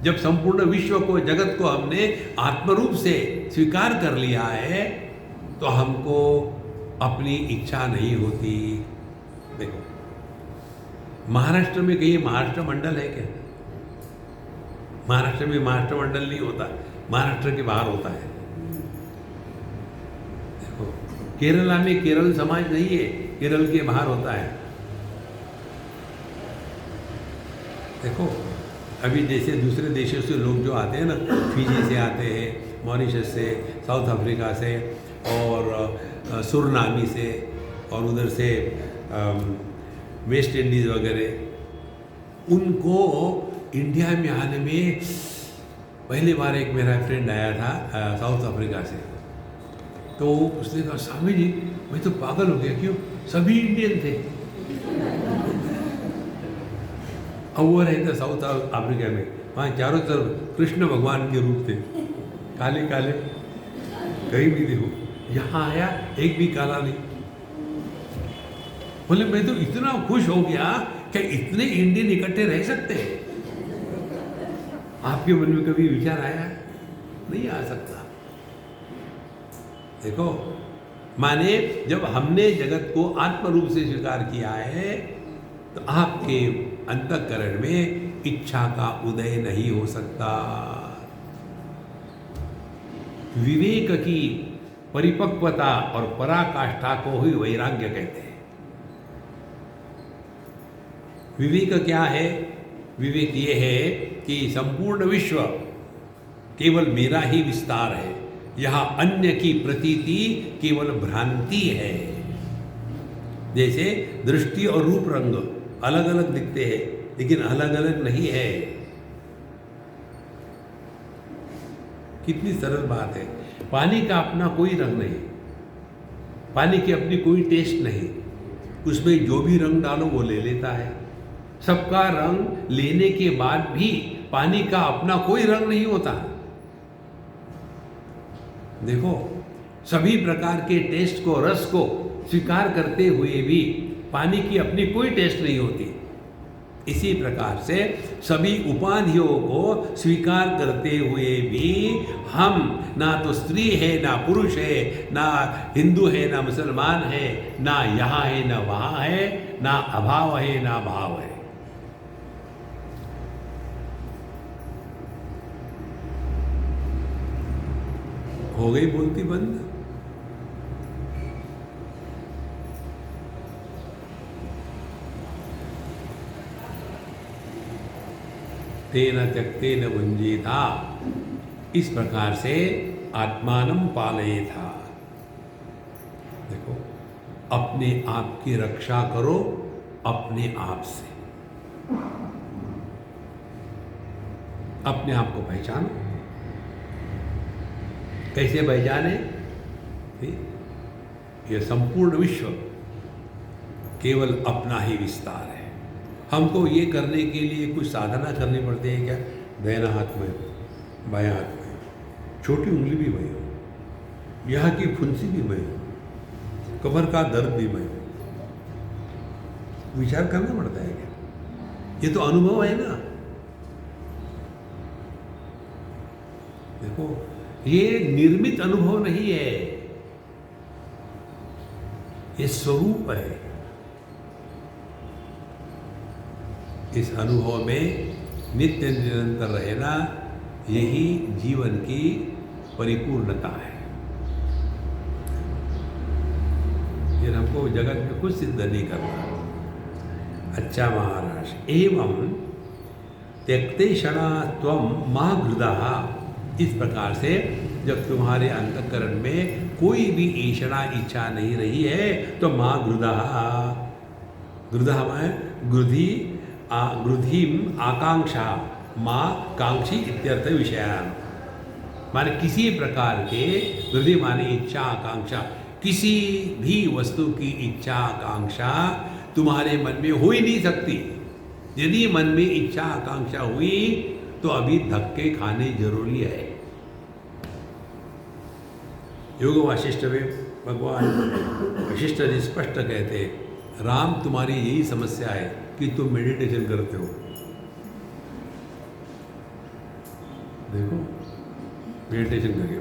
जब संपूर्ण विश्व को, जगत को हमने आत्मरूप से स्वीकार कर लिया है तो हमको अपनी इच्छा नहीं होती। देखो महाराष्ट्र में कहीं महाराष्ट्र मंडल है क्या? महाराष्ट्र में महाराष्ट्र मंडल नहीं होता, महाराष्ट्र के बाहर होता है। देखो केरला में केरल समाज नहीं है, केरल के बाहर होता है। देखो अभी जैसे दूसरे देशों से लोग जो आते हैं ना, फिजी से आते हैं, मॉरिशस से, साउथ अफ्रीका से और सुरनामी से और उधर से वेस्ट इंडीज़ वगैरह, उनको इंडिया में आने में पहली बार एक मेरा फ्रेंड आया था साउथ अफ्रीका से, तो उसने कहा स्वामी जी मैं तो पागल हो गया, क्यों सभी इंडियन थे। अब वो रहता साउथ अफ्रीका में, वहाँ चारों तरफ कृष्ण भगवान के रूप थे, काले काले, कहीं भी देखो। यहाँ आया एक भी काला नहीं। बोले मैं तो इतना खुश हो गया कि इतने इंडियन इकट्ठे रह सकते हैं। आपके मन में कभी विचार आया? नहीं आ सकता। देखो माने जब हमने जगत को आत्म रूप से स्वीकार किया है तो आपके अंतःकरण में इच्छा का उदय नहीं हो सकता। विवेक की परिपक्वता और पराकाष्ठा को ही वैराग्य कहते हैं। विवेक क्या है? विवेक ये है कि संपूर्ण विश्व केवल मेरा ही विस्तार है, यहाँ अन्य की प्रतीति केवल भ्रांति है। जैसे दृष्टि और रूप रंग अलग अलग दिखते हैं लेकिन अलग अलग नहीं है। कितनी सरल बात है। पानी का अपना कोई रंग नहीं, पानी की अपनी कोई टेस्ट नहीं, उसमें जो भी रंग डालो वो ले लेता है। सबका रंग लेने के बाद भी पानी का अपना कोई रंग नहीं होता। देखो सभी प्रकार के टेस्ट को, रस को स्वीकार करते हुए भी पानी की अपनी कोई टेस्ट नहीं होती। इसी प्रकार से सभी उपाधियों को स्वीकार करते हुए भी हम ना तो स्त्री है, ना पुरुष है, ना हिंदू है, ना मुसलमान है, ना यहाँ है ना वहाँ है, ना अभाव है ना भाव है। हो गई बोलती बंद। तेन त्यक्तेन भुंजीथा, इस प्रकार से आत्मानं पालयेथा। देखो अपने आप की रक्षा करो अपने आप से। अपने आप को पहचानो। कैसे पहचाने? यह संपूर्ण विश्व केवल अपना ही विस्तार है। हमको ये करने के लिए कुछ साधना करनी पड़ती है क्या? दाहिना हाथ में, बायां हाथ में, छोटी उंगली भी मैं हूँ, यहाँ की फुंसी भी मैं हूँ, कमर का दर्द भी मैं हूँ। विचार करना पड़ता है क्या? ये तो अनुभव है ना। देखो, ये निर्मित अनुभव नहीं है, ये स्वरूप है। इस अनुभव में नित्य निरंतर रहना, यही जीवन की परिपूर्णता है। फिर हमको जगत में कुछ सिद्ध नहीं करना। अच्छा महाराज, एवं त्यक्ते क्षणा त्वं मा घृदः। इस प्रकार से जब तुम्हारे अंतःकरण में कोई भी ईषणा इच्छा नहीं रही है तो मा घृदः, घृदः में ग्रुधिम आकांक्षा, माँ कांक्षी इत्यर्थ विषयान। माने किसी प्रकार के ग्रुधि माने इच्छा आकांक्षा, किसी भी वस्तु की इच्छा आकांक्षा तुम्हारे मन में हो ही नहीं सकती। यदि मन में इच्छा आकांक्षा हुई तो अभी धक्के खाने जरूरी है। योग वाशिष्ठ में भगवान वशिष्ठ जी स्पष्ट कहते हैं, राम तुम्हारी यही समस्या है कि तुम मेडिटेशन करते हो। देखो, मेडिटेशन करिए,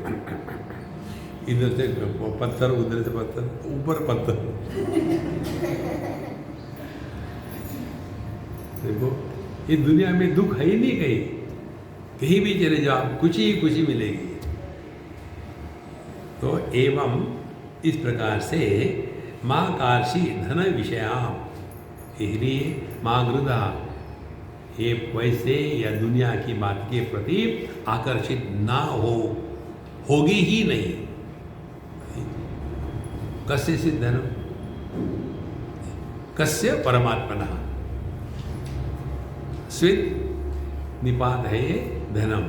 इधर से पत्थर, उधर से पत्थर, ऊपर पत्थर। देखो, इस दुनिया में दुख है ही नहीं। कहीं भी चले जाओ कुछ ही खुशी मिलेगी। तो एवं इस प्रकार से माँ कार्षी धन विषयाम, इसलिए माँ गृधा, ये पैसे या दुनिया की बात के प्रति आकर्षित ना होगी ही नहीं। कस्य सिद्ध धनम, कस्य परमात्मना स्वित निपात है ये धनम।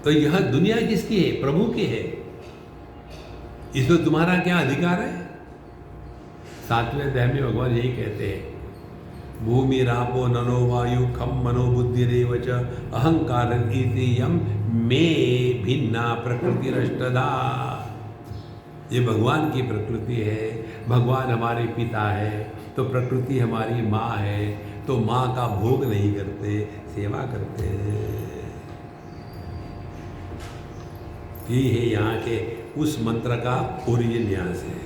तो यह दुनिया किसकी है? प्रभु की है। इसमें तुम्हारा क्या अधिकार है? 7वें अध्याय में भगवान यही कहते हैं, भूमि रापो नलो वायु खम मनो बुद्धि रेवच अहंकार यम मे भिन्ना प्रकृति रष्टदा। ये भगवान की प्रकृति है। भगवान हमारे पिता है तो प्रकृति हमारी माँ है, तो माँ का भोग नहीं करते, सेवा करते हैं। यही है यहाँ के उस मंत्र का ओरिजिन यहाँ से है।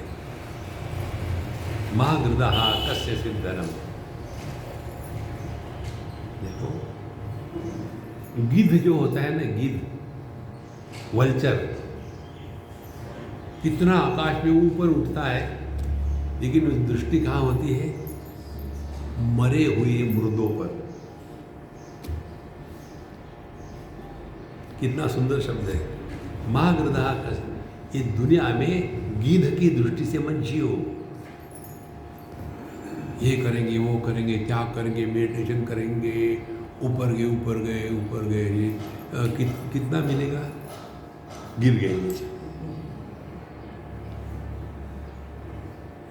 महागृदः कस्य सिद्धनम। देखो, गिद्ध जो होता है ना, गिद्ध, वल्चर, कितना आकाश में ऊपर उठता है, लेकिन उस दृष्टि कहाँ होती है? मरे हुए मुर्दों पर। कितना सुंदर शब्द है, महागृदः कस्य। इस दुनिया में गिद्ध की दृष्टि से मत जियो। ये करेंगे, वो करेंगे, क्या करेंगे, मेडिटेशन करेंगे, ऊपर गए, कितना मिलेगा? गिर गए नीचे।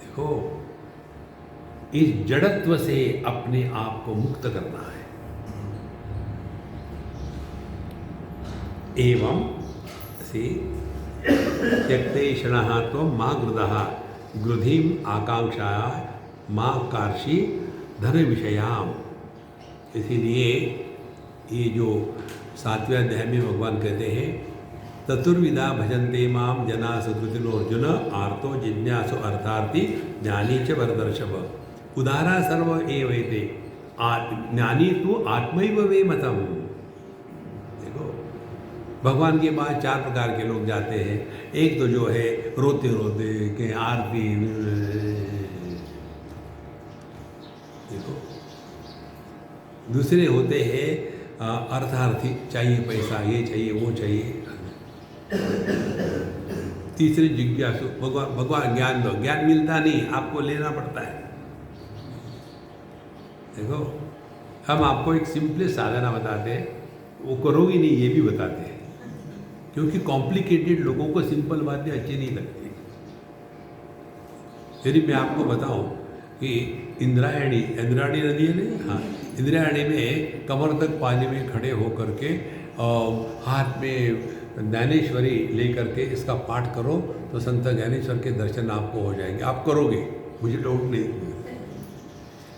देखो, इस जड़त्व से अपने आप को मुक्त करना है। एवं से त्यक्ते क्षणः त्वं मा गृदः ग्रुधिम आकांक्षा माँ कार्षी धन विषयाम। इसीलिए ये जो 7वें अध्याय में भगवान कहते हैं, चतुर्विधा भजन्ते माम जना सुकृतिनो अर्जुन आर्तो जिज्ञासु अर्थार्थी ज्ञानी च भरतर्षभ। उदारा सर्व एवैते ज्ञानी तो आत्मैव वे मतम। देखो, भगवान के पास 4 प्रकार के लोग जाते हैं। एक तो जो है रोते रोते के आरती, देखो। दूसरे होते हैं अर्थार्थी, चाहिए पैसा, ये चाहिए, वो चाहिए। तीसरी जिज्ञासु, भगवान ज्ञान दो। ज्ञान मिलता नहीं, आपको लेना पड़ता है। देखो, हम आपको एक सिंपलेस्ट साधना बताते हैं, वो करोगे नहीं ये भी बताते हैं, क्योंकि कॉम्प्लिकेटेड लोगों को सिंपल बातें अच्छी नहीं लगती। यदि मैं आपको बताऊं कि इंद्रायणी नदी है नहीं, हाँ, इंद्रायणी में कमर तक पानी में खड़े होकर के हाथ में ज्ञानेश्वरी लेकर के इसका पाठ करो तो संत ज्ञानेश्वर के दर्शन आपको हो जाएंगे। आप करोगे, मुझे डाउट नहीं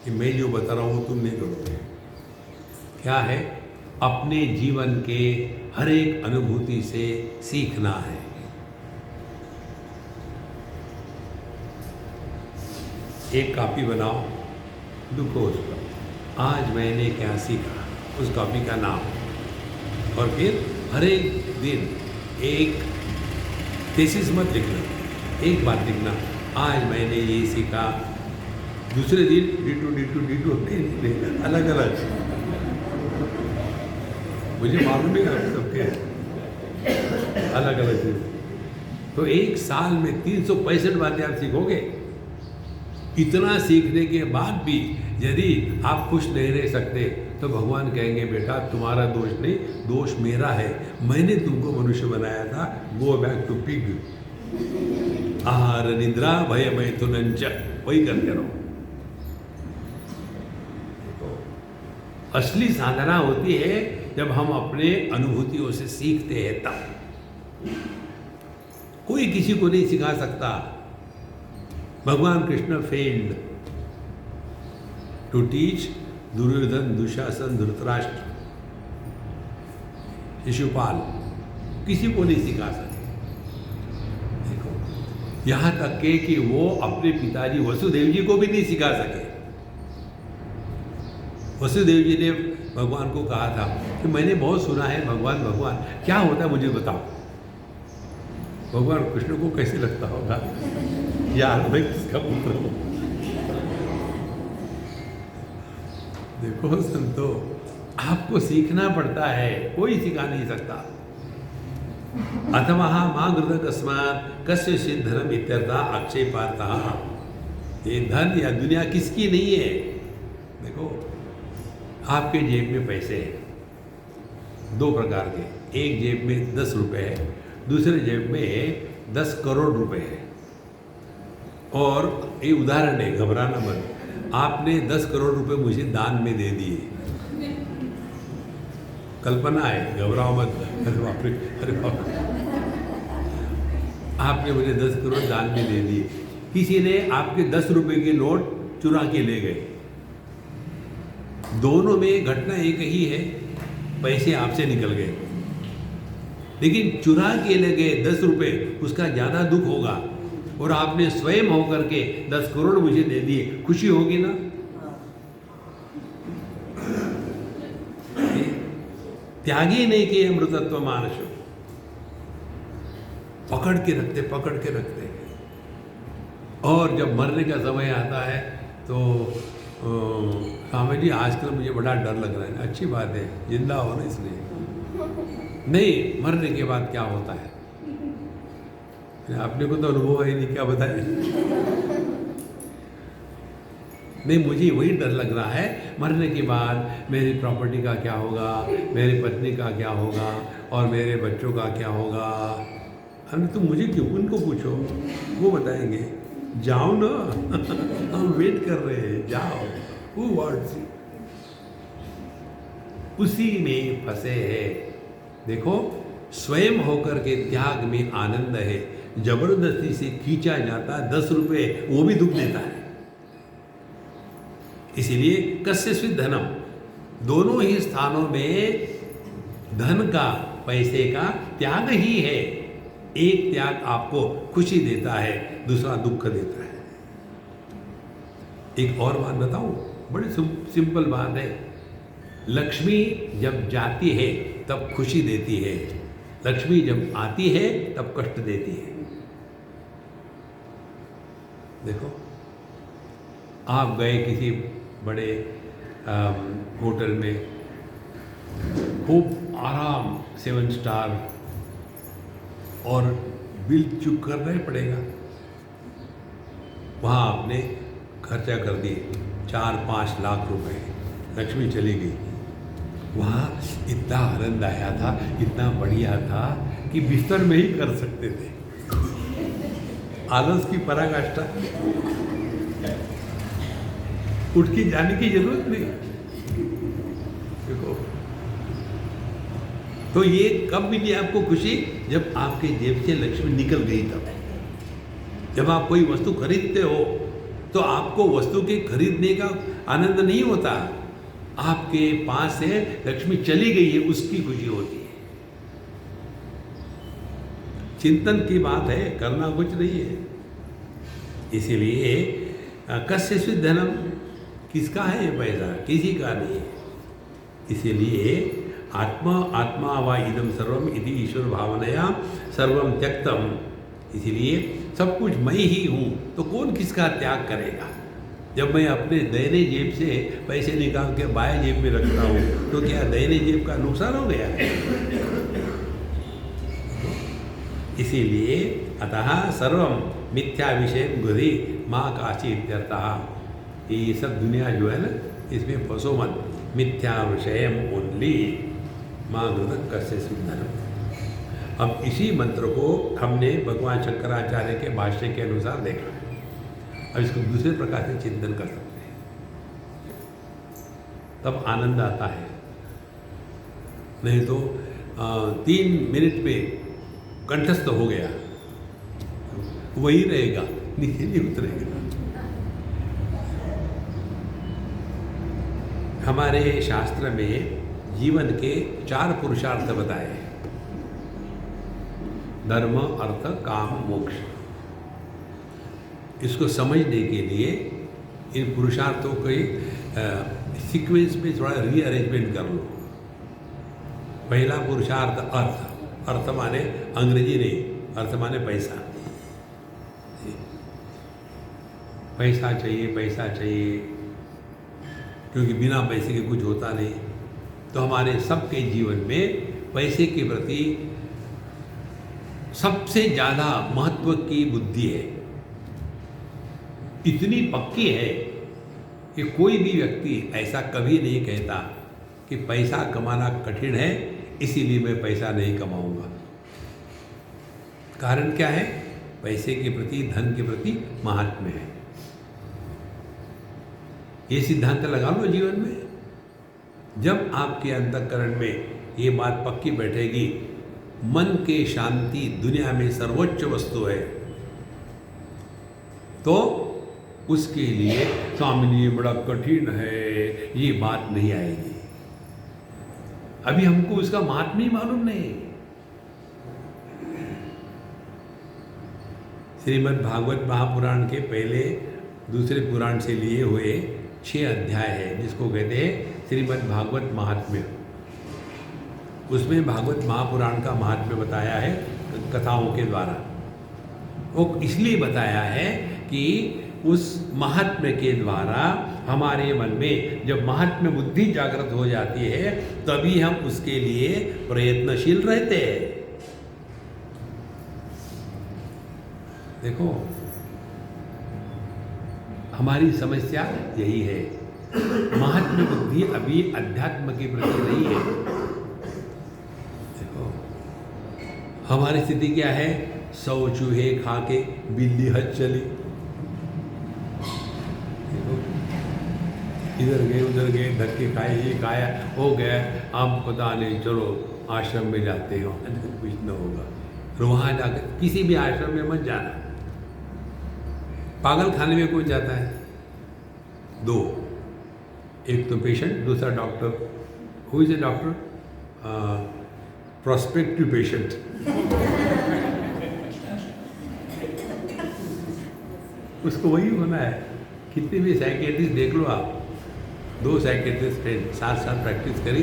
कि मैं जो बता रहा हूँ तुम नहीं करोगे। क्या है? अपने जीवन के हर एक अनुभूति से सीखना है। एक कॉपी बनाओ, लिखो उस पर आज मैंने क्या सीखा, उस कॉपी का नाम, और फिर हर एक दिन एक थीसिस मत लिखना, एक बात लिखना, आज मैंने ये सीखा। दूसरे दिन D2 अलग अलग। मुझे मालूम है आप सबके अलग अलग चीज। तो एक साल में 365 बातें आप सीखोगे। इतना सीखने के बाद भी यदि आप खुश नहीं रह सकते तो भगवान कहेंगे बेटा तुम्हारा दोष नहीं, दोष मेरा है, मैंने तुमको मनुष्य बनाया था। Go back to pig. आहार निद्रा भय मैथुनंच, वही करते रहो। असली साधना होती है जब हम अपने अनुभूतियों से सीखते हैं तब। कोई किसी को नहीं सिखा सकता। भगवान Krishna failed to teach Duryodhan, Dushasan, Dhritarashtra, Shishupal, किसी को नहीं सिखा सके। देखो, यहां तक के कि वो अपने पिताजी वसुदेव जी को भी नहीं सिखा सके। वसुदेव जी ने भगवान को कहा था कि मैंने बहुत सुना है भगवान क्या होता है मुझे बताओ। भगवान कृष्ण को कैसे लगता होगा यार मैं किसका पुत्र हूं। देखो संतो, आपको सीखना पड़ता है, कोई सिखा नहीं सकता। अथवा मां गृह कस्मात कस्य सिद्धनम इत्यर्था आक्षेपार्थः। ये धन या दुनिया किसकी नहीं है। देखो, आपके जेब में पैसे हैं दो प्रकार के, एक जेब में 10 रुपए है, दूसरे जेब में 10 करोड़ रुपए है। और ये उदाहरण है, घबराना मत। आपने 10 करोड़ रुपए मुझे दान में दे दिए, कल्पना है, घबराओ मत। अरे बाप रे, अरे बाप रे। आपने मुझे 10 करोड़ दान में दे दिए, किसी ने आपके 10 रुपए के नोट चुरा के ले गए। दोनों में घटना एक ही है, पैसे आपसे निकल गए, लेकिन चुरा के ले गए 10 रुपए, उसका ज़्यादा दुख होगा। और आपने स्वयं होकर के 10 करोड़ मुझे दे दिए, खुशी होगी ना। त्यागी नहीं किए अमृतत्व मानस, पकड़ के रखते। और जब मरने का समय आता है तो स्वामी जी आजकल मुझे बड़ा डर लग रहा है। अच्छी बात है, जिंदा हो ना, इसलिए नहीं, मरने के बाद क्या होता है आपने को तो अनुभव है नहीं, क्या बताए। नहीं, मुझे वही डर लग रहा है, मरने के बाद मेरी प्रॉपर्टी का क्या होगा, मेरी पत्नी का क्या होगा, और मेरे बच्चों का क्या होगा। अरे तुम मुझे क्यों, उनको पूछो, वो बताएंगे। जाओ ना हम वेट कर रहे हैं, जाओ। वो वर्ड्स उसी में फंसे हैं। देखो, स्वयं होकर के त्याग में आनंद है, जबरदस्ती से खींचा जाता 10 रुपए वो भी दुख देता है। इसीलिए कस्यचित् धनम, दोनों ही स्थानों में धन का, पैसे का त्याग ही है। एक त्याग आपको खुशी देता है, दूसरा दुख देता है। एक और बात बताऊं, बड़ी सिंपल बात है। लक्ष्मी जब जाती है तब खुशी देती है, लक्ष्मी जब आती है तब कष्ट देती है। देखो, आप गए किसी बड़े होटल में, खूब आराम, 7 स्टार, और बिल चुक करना ही पड़ेगा। वहाँ आपने खर्चा कर दिए 4-5 लाख रुपए, लक्ष्मी चली गई। वहाँ इतना आनंद आया था, इतना बढ़िया था कि बिस्तर में ही कर सकते थे। आलस की पराकाष्ठा, उठ के जाने की जरूरत नहीं। देखो, तो ये कब मिली आपको खुशी? जब आपके जेब से लक्ष्मी निकल गई तब। जब आप कोई वस्तु खरीदते हो तो आपको वस्तु के खरीदने का आनंद नहीं होता, आपके पास से लक्ष्मी चली गई है उसकी खुशी होती है। चिंतन की बात है, करना कुछ नहीं है। इसीलिए कस्य स्वित् धनम, किसका है ये पैसा? किसी का नहीं है। इसीलिए आत्मा वा इदम सर्वम इति ईश्वर भावनया सर्वम त्यक्तम। इसीलिए सब कुछ मैं ही हूँ, तो कौन किसका त्याग करेगा? जब मैं अपने दाहिने जेब से पैसे निकाल के बाएं जेब में रखता हूँ तो क्या दाहिने जेब का नुकसान हो गया? इसीलिए अतः सर्वम मिथ्या विषय बुद्धि माँ काशी इत्यर्थः। ये सब दुनिया जो है ना, इसमें फंसो मत। मिथ्या विषय ओनली माँ घृत कस्य स्वित् धनम। अब इसी मंत्र को हमने भगवान शंकराचार्य के भाष्य के अनुसार देखा है। अब इसको दूसरे प्रकार से चिंतन कर सकते हैं, तब आनंद आता है। नहीं तो 3 मिनट में कंठस्थ हो गया, वही रहेगा, नीचे नहीं उतरेगा। हमारे शास्त्र में जीवन के 4 पुरुषार्थ बताए हैं: धर्म, अर्थ, काम, मोक्ष। इसको समझने के लिए इन पुरुषार्थों के सीक्वेंस में थोड़ा रीअरेंजमेंट कर लो। पहला पुरुषार्थ अर्थ। अर्थ माने अंग्रेजी नहीं, अर्थ माने पैसा। पैसा चाहिए, पैसा चाहिए, क्योंकि बिना पैसे के कुछ होता नहीं। तो हमारे सबके जीवन में पैसे के प्रति सबसे ज़्यादा महत्व की बुद्धि है। इतनी पक्की है कि कोई भी व्यक्ति ऐसा कभी नहीं कहता कि पैसा कमाना कठिन है इसीलिए मैं पैसा नहीं कमाऊंगा। कारण क्या है? पैसे के प्रति, धन के प्रति महात्म्य है। ये सिद्धांत लगा लो जीवन में। जब आपके अंतःकरण में ये बात पक्की बैठेगी, मन के शांति दुनिया में सर्वोच्च वस्तु है, तो उसके लिए स्वामी बड़ा कठिन है ये बात नहीं आएगी। अभी हमको उसका महात्म्य मालूम नहीं। श्रीमद् भागवत महापुराण के पहले दूसरे पुराण से लिए हुए 6 अध्याय है, जिसको कहते हैं श्रीमद् भागवत महात्म्य। उसमें भागवत महापुराण का महात्म्य बताया है कथाओं के द्वारा। वो इसलिए बताया है कि उस महात्म्य के द्वारा हमारे मन में जब महात्म्य बुद्धि जागृत हो जाती है तभी हम उसके लिए प्रयत्नशील रहते हैं। देखो, हमारी समस्या यही है, महात्म्य बुद्धि अभी अध्यात्म के प्रति नहीं है। देखो, हमारी स्थिति क्या है? 100 चूहे खा के बिल्ली हज चली। इधर गए उधर गए, धक्के खाए, ये खाया, हो गया, अब पता नहीं, चलो आश्रम में जाते हो, कुछ न होगा। तो वहाँ जाकर किसी भी आश्रम में मत जाना। पागल खाने में कौन जाता है? 2, एक तो पेशेंट, दूसरा doctor. Who is a doctor? Prospective patient. उसको वही होना है। कितने भी साइकेट्रिस्ट देख लो आप, 2 साइकेट्रिस्ट हैं, साथ प्रैक्टिस करी,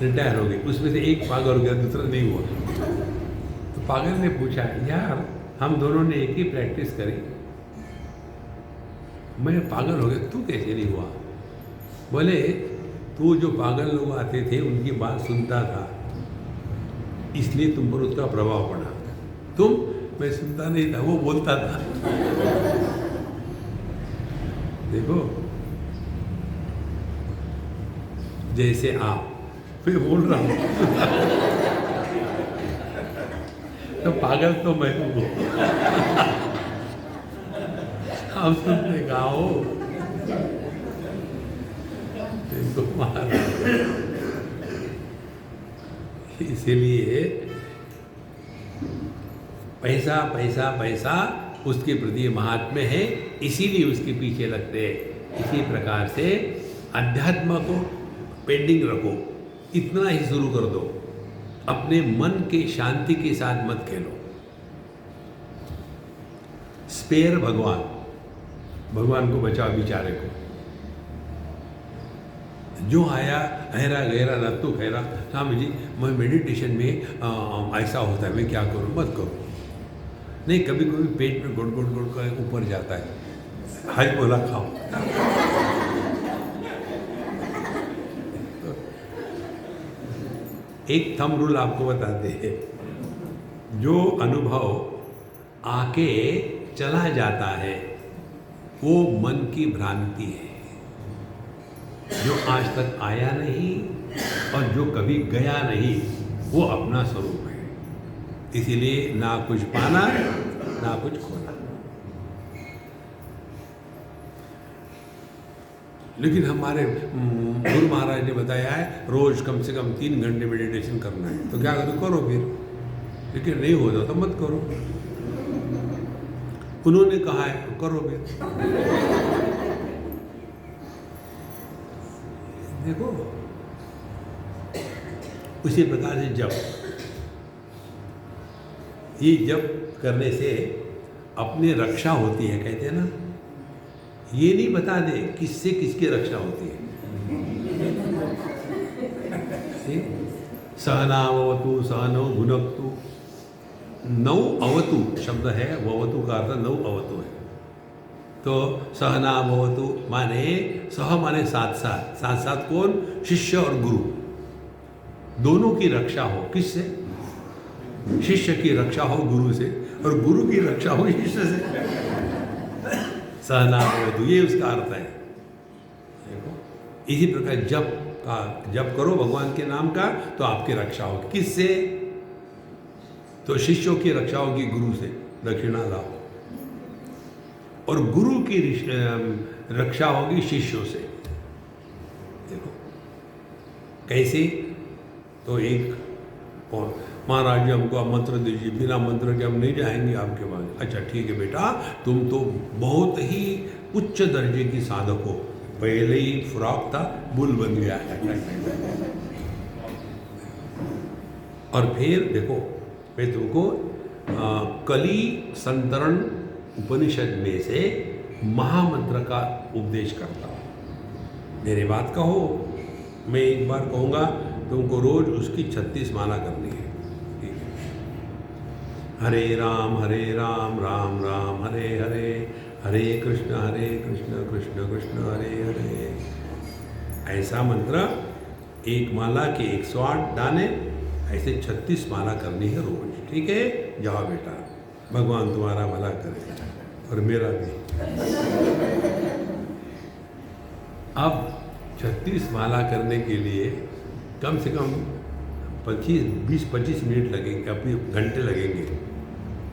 रिटायर हो गए, उसमें से एक पागल हो गया, दूसरा नहीं हुआ। तो पागल ने पूछा, यार हम दोनों ने एक ही प्रैक्टिस करी, मैं पागल हो गया, तू कैसे नहीं हुआ? बोले, तू जो पागल लोग आते थे उनकी बात सुनता था, इसलिए तुम पर उसका प्रभाव पड़ा। तुम मैं सुनता नहीं था, वो बोलता था। देखो, जैसे आप, मैं बोल रहा हूँ तो पागल तो मैं हूँ। आप सुनते गाओ, देखो महाराज। इसीलिए पैसा पैसा पैसा उसके प्रति महात्म्य है, इसीलिए उसके पीछे लगते हैं। इसी प्रकार से अध्यात्म को पेंडिंग रखो, इतना ही शुरू कर दो, अपने मन के शांति के साथ मत खेलो। स्पेयर भगवान, भगवान को बचाओ बेचारे को। जो आया अहरा गहरा रत्तू खैरा, स्वामी जी मैं मेडिटेशन में ऐसा होता है, मैं क्या करूं? मत करो। नहीं, कभी कभी पेट में गुड़ गुड़ गुड़ का ऊपर जाता है, हज बोला खाओ। एक थंब रूल आपको बताते हैं, जो अनुभव आके चला जाता है वो मन की भ्रांति है। जो आज तक आया नहीं और जो कभी गया नहीं, वो अपना स्वरूप है। इसीलिए ना कुछ पाना ना कुछ खोना। लेकिन हमारे गुरु महाराज ने बताया है रोज कम से कम 3 घंटे मेडिटेशन करना है। तो क्या करो? करो फिर। लेकिन नहीं होता तो मत करो। उन्होंने कहा है तो करो फिर। देखो, उसी प्रकार से जप, ये जप करने से अपनी रक्षा होती है, कहते हैं ना। ये नहीं बता दे किससे किसकी रक्षा होती है। सहनावतु सहनौ भुनक्तु, नौ अवतु शब्द है, ववतु का अर्थ नौ अवतु है। तो सहना भवतु माने सह माने साथ साथ, साथ साथ कौन? शिष्य और गुरु, दोनों की रक्षा हो। किससे? शिष्य की रक्षा हो गुरु से, और गुरु की रक्षा हो शिष्य से। सहना भवतु, ये उसका अर्थ है। इसी प्रकार जप करो भगवान के नाम का, तो आपकी रक्षा होगी। किससे? तो शिष्यों की रक्षा होगी गुरु से, दक्षिणा लाओ। और गुरु की रक्षा होगी शिष्यों से। देखो कैसे? तो एक महाराज जी हमको आप मंत्र दीजिए, बिना मंत्र के हम नहीं जाएंगे आपके पास। अच्छा ठीक है बेटा, तुम तो बहुत ही उच्च दर्जे की साधक हो, पहले ही फ्रॉक था बुल बन गया है। और फिर देखो, मैं तुमको कली संतरण उपनिषद में से महामंत्र का उपदेश करता हूँ। मेरी बात कहो, मैं एक बार कहूँगा, तुमको रोज उसकी 36 माला करनी है। ठीक है? हरे राम राम राम हरे हरे, हरे कृष्ण कृष्ण कृष्ण हरे हरे। ऐसा मंत्र एक माला के 108 दाने, ऐसे 36 माला करनी है रोज। ठीक है? जाओ बेटा, भगवान तुम्हारा भला करे और मेरा भी। अब 36 माला करने के लिए कम से कम 20-25 मिनट लगेंगे, अपने घंटे लगेंगे।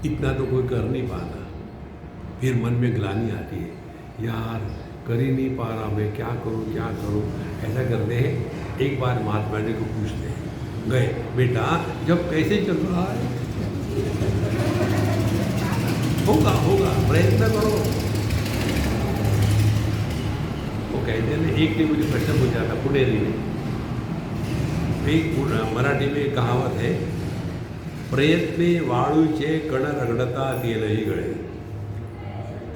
इतना तो कोई कर नहीं पाता। फिर मन में ग्लानि आती है, यार कर ही नहीं पा रहा, मैं क्या करूं। ऐसा करते हैं, एक बार महात्मा जी को पूछते हैं, गए बेटा जब कैसे चल रहा है? होगा प्रयत्न करो। वो कहते हैं, एक ने मुझे प्रश्न पूछा था पुणेरी ने। एक मराठी में कहावत है, प्रयत्ने वाळूचे कण रगड़ता तेलही गळे।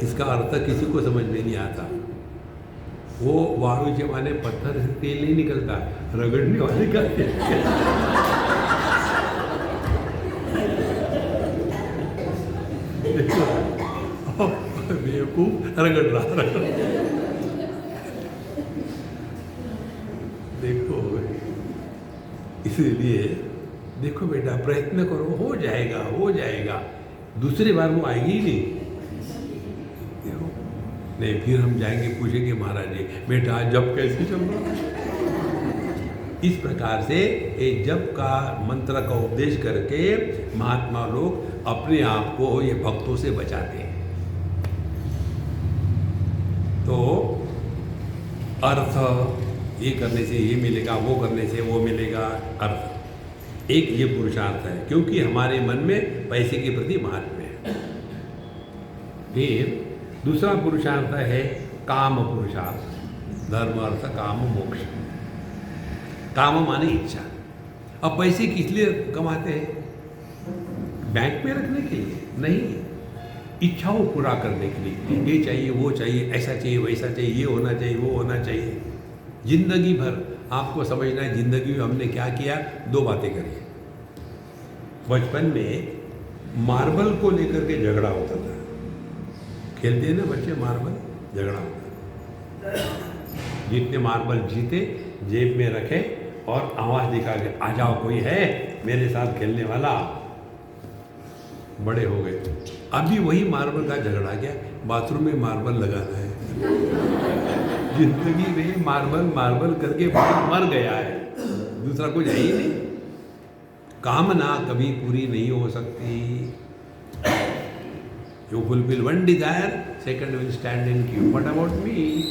इसका अर्थ किसी को समझ में नहीं आता। वो वाळूचे माने पत्थर से तेल नहीं निकलता, रगड़ने वाले का तेल। बेवकूफ रगड़ रहा। देखो, इसलिए देखो बेटा, प्रयत्न करो, हो जाएगा। दूसरी बार वो आएगी ही नहीं। देखो, नहीं फिर हम जाएंगे पूछेंगे महाराज जी बेटा जब कैसे चल रहा। इस प्रकार से ये जप का मंत्र का उपदेश करके महात्मा लोग अपने आप को ये भक्तों से बचाते हैं। तो अर्थ ये करने से ये मिलेगा, वो करने से वो मिलेगा, अर्थ एक ये पुरुषार्थ है, क्योंकि हमारे मन में पैसे के प्रति महात्म्य है। फिर दूसरा पुरुषार्थ है काम पुरुषार्थ, धर्म अर्थ काम मोक्ष। काम माने इच्छा। अब पैसे किस लिए कमाते हैं? बैंक में रखने के लिए नहीं, इच्छाओं पूरा करने के लिए। ये चाहिए, वो चाहिए, ऐसा चाहिए, वैसा चाहिए, ये होना चाहिए, वो होना चाहिए। जिंदगी भर आपको समझना है जिंदगी में हमने क्या किया। दो बातें करी। बचपन में मार्बल को लेकर के झगड़ा होता था। खेलते हैं ना बच्चे मार्बल, झगड़ा होता था। जितने मार्बल जीते जेब में रखे और आवाज दिखा के आ जाओ कोई है मेरे साथ खेलने वाला। बड़े हो गए, अभी वही मार्बल का झगड़ा गया, बाथरूम में मार्बल लगाना है। जिंदगी में मार्बल करके मर गया है, दूसरा कुछ है ही नहीं। कामना कभी पूरी नहीं हो सकती। You fulfil one Dzire, second will stand in Q. What about me?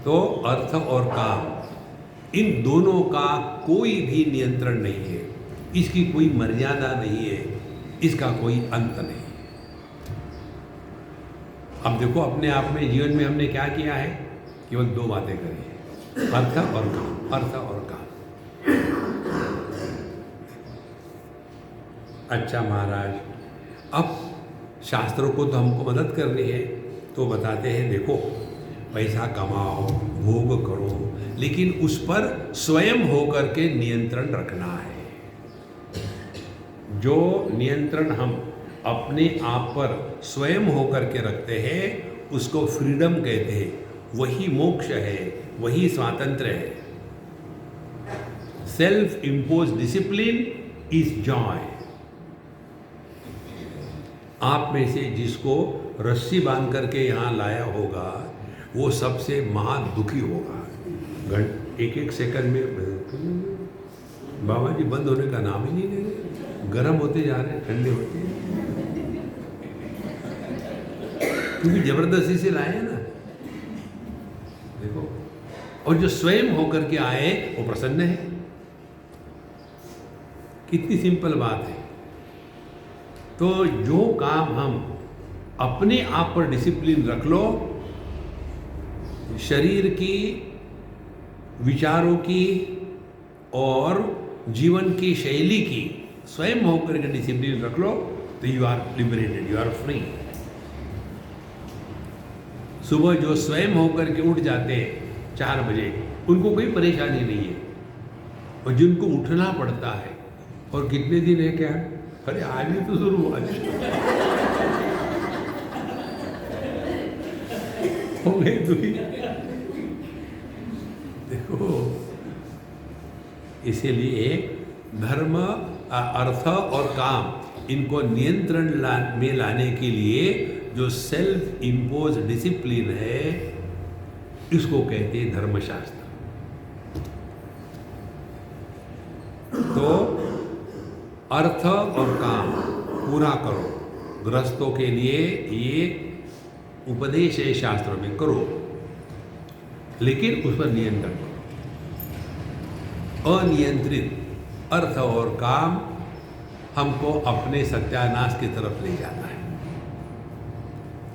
तो अर्थ और काम, इन दोनों का कोई भी नियंत्रण नहीं है, इसकी कोई मर्यादा नहीं है, इसका कोई अंत नहीं। अब देखो अपने आप में जीवन में हमने क्या किया है, केवल दो बातें करी, अर्थ और काम, अर्थ और काम। अच्छा महाराज, अब शास्त्रों को तो हमको मदद करनी है, तो बताते हैं देखो पैसा कमाओ, भोग करो, लेकिन उस पर स्वयं होकर के नियंत्रण रखना है। जो नियंत्रण हम अपने आप पर स्वयं होकर के रखते हैं उसको फ्रीडम कहते हैं। वही मोक्ष है, वही स्वातंत्र्य है। Self impose discipline is Joy. आप में से जिसको रस्सी बांध करके यहाँ लाया होगा वो सबसे महादुखी होगा। एक एक सेकंड में बाबा जी बंद होने का नाम ही नहीं ले रहे, गर्म होते जा रहे हैं, ठंडे होते हैं, क्योंकि जबरदस्ती से लाए हैं ना। देखो, और जो स्वयं होकर के आए वो प्रसन्न है। कितनी सिंपल बात है। तो जो काम हम अपने आप पर डिसिप्लिन रख लो, शरीर की, विचारों की और जीवन की शैली की स्वयं होकर के डिसिप्लिन रख लो, तो you are liberated, you are free. सुबह जो स्वयं होकर के उठ जाते हैं 4 बजे, उनको कोई परेशानी नहीं है। और जिनको उठना पड़ता है, और कितने दिन है क्या, अरे आज ही तो शुरू हुआ हो गई दुखी। देखो, इसीलिए धर्म, अर्थ और काम, इनको नियंत्रण में लाने के लिए जो सेल्फ इम्पोज डिसिप्लिन है, इसको कहते हैं धर्मशास्त्र। तो अर्थ और काम पूरा करो। गृहस्थों के लिए ये उपदेश है शास्त्रों में, करो, लेकिन उस पर नियंत्रण करो। अनियंत्रित अर्थ और काम हमको अपने सत्यानाश की तरफ ले जाता है।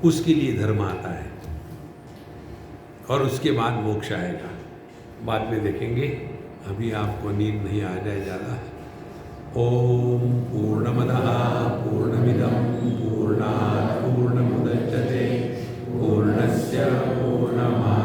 उसके लिए धर्म आता है और उसके बाद मोक्ष आएगा। बाद में देखेंगे, अभी आपको नींद नहीं आ जाए ज़्यादा। ओम पूर्णमदः पूर्णमिदं पूर्णात् पूर्णमुदच्यते पूर्णस्य पूर्णमादाय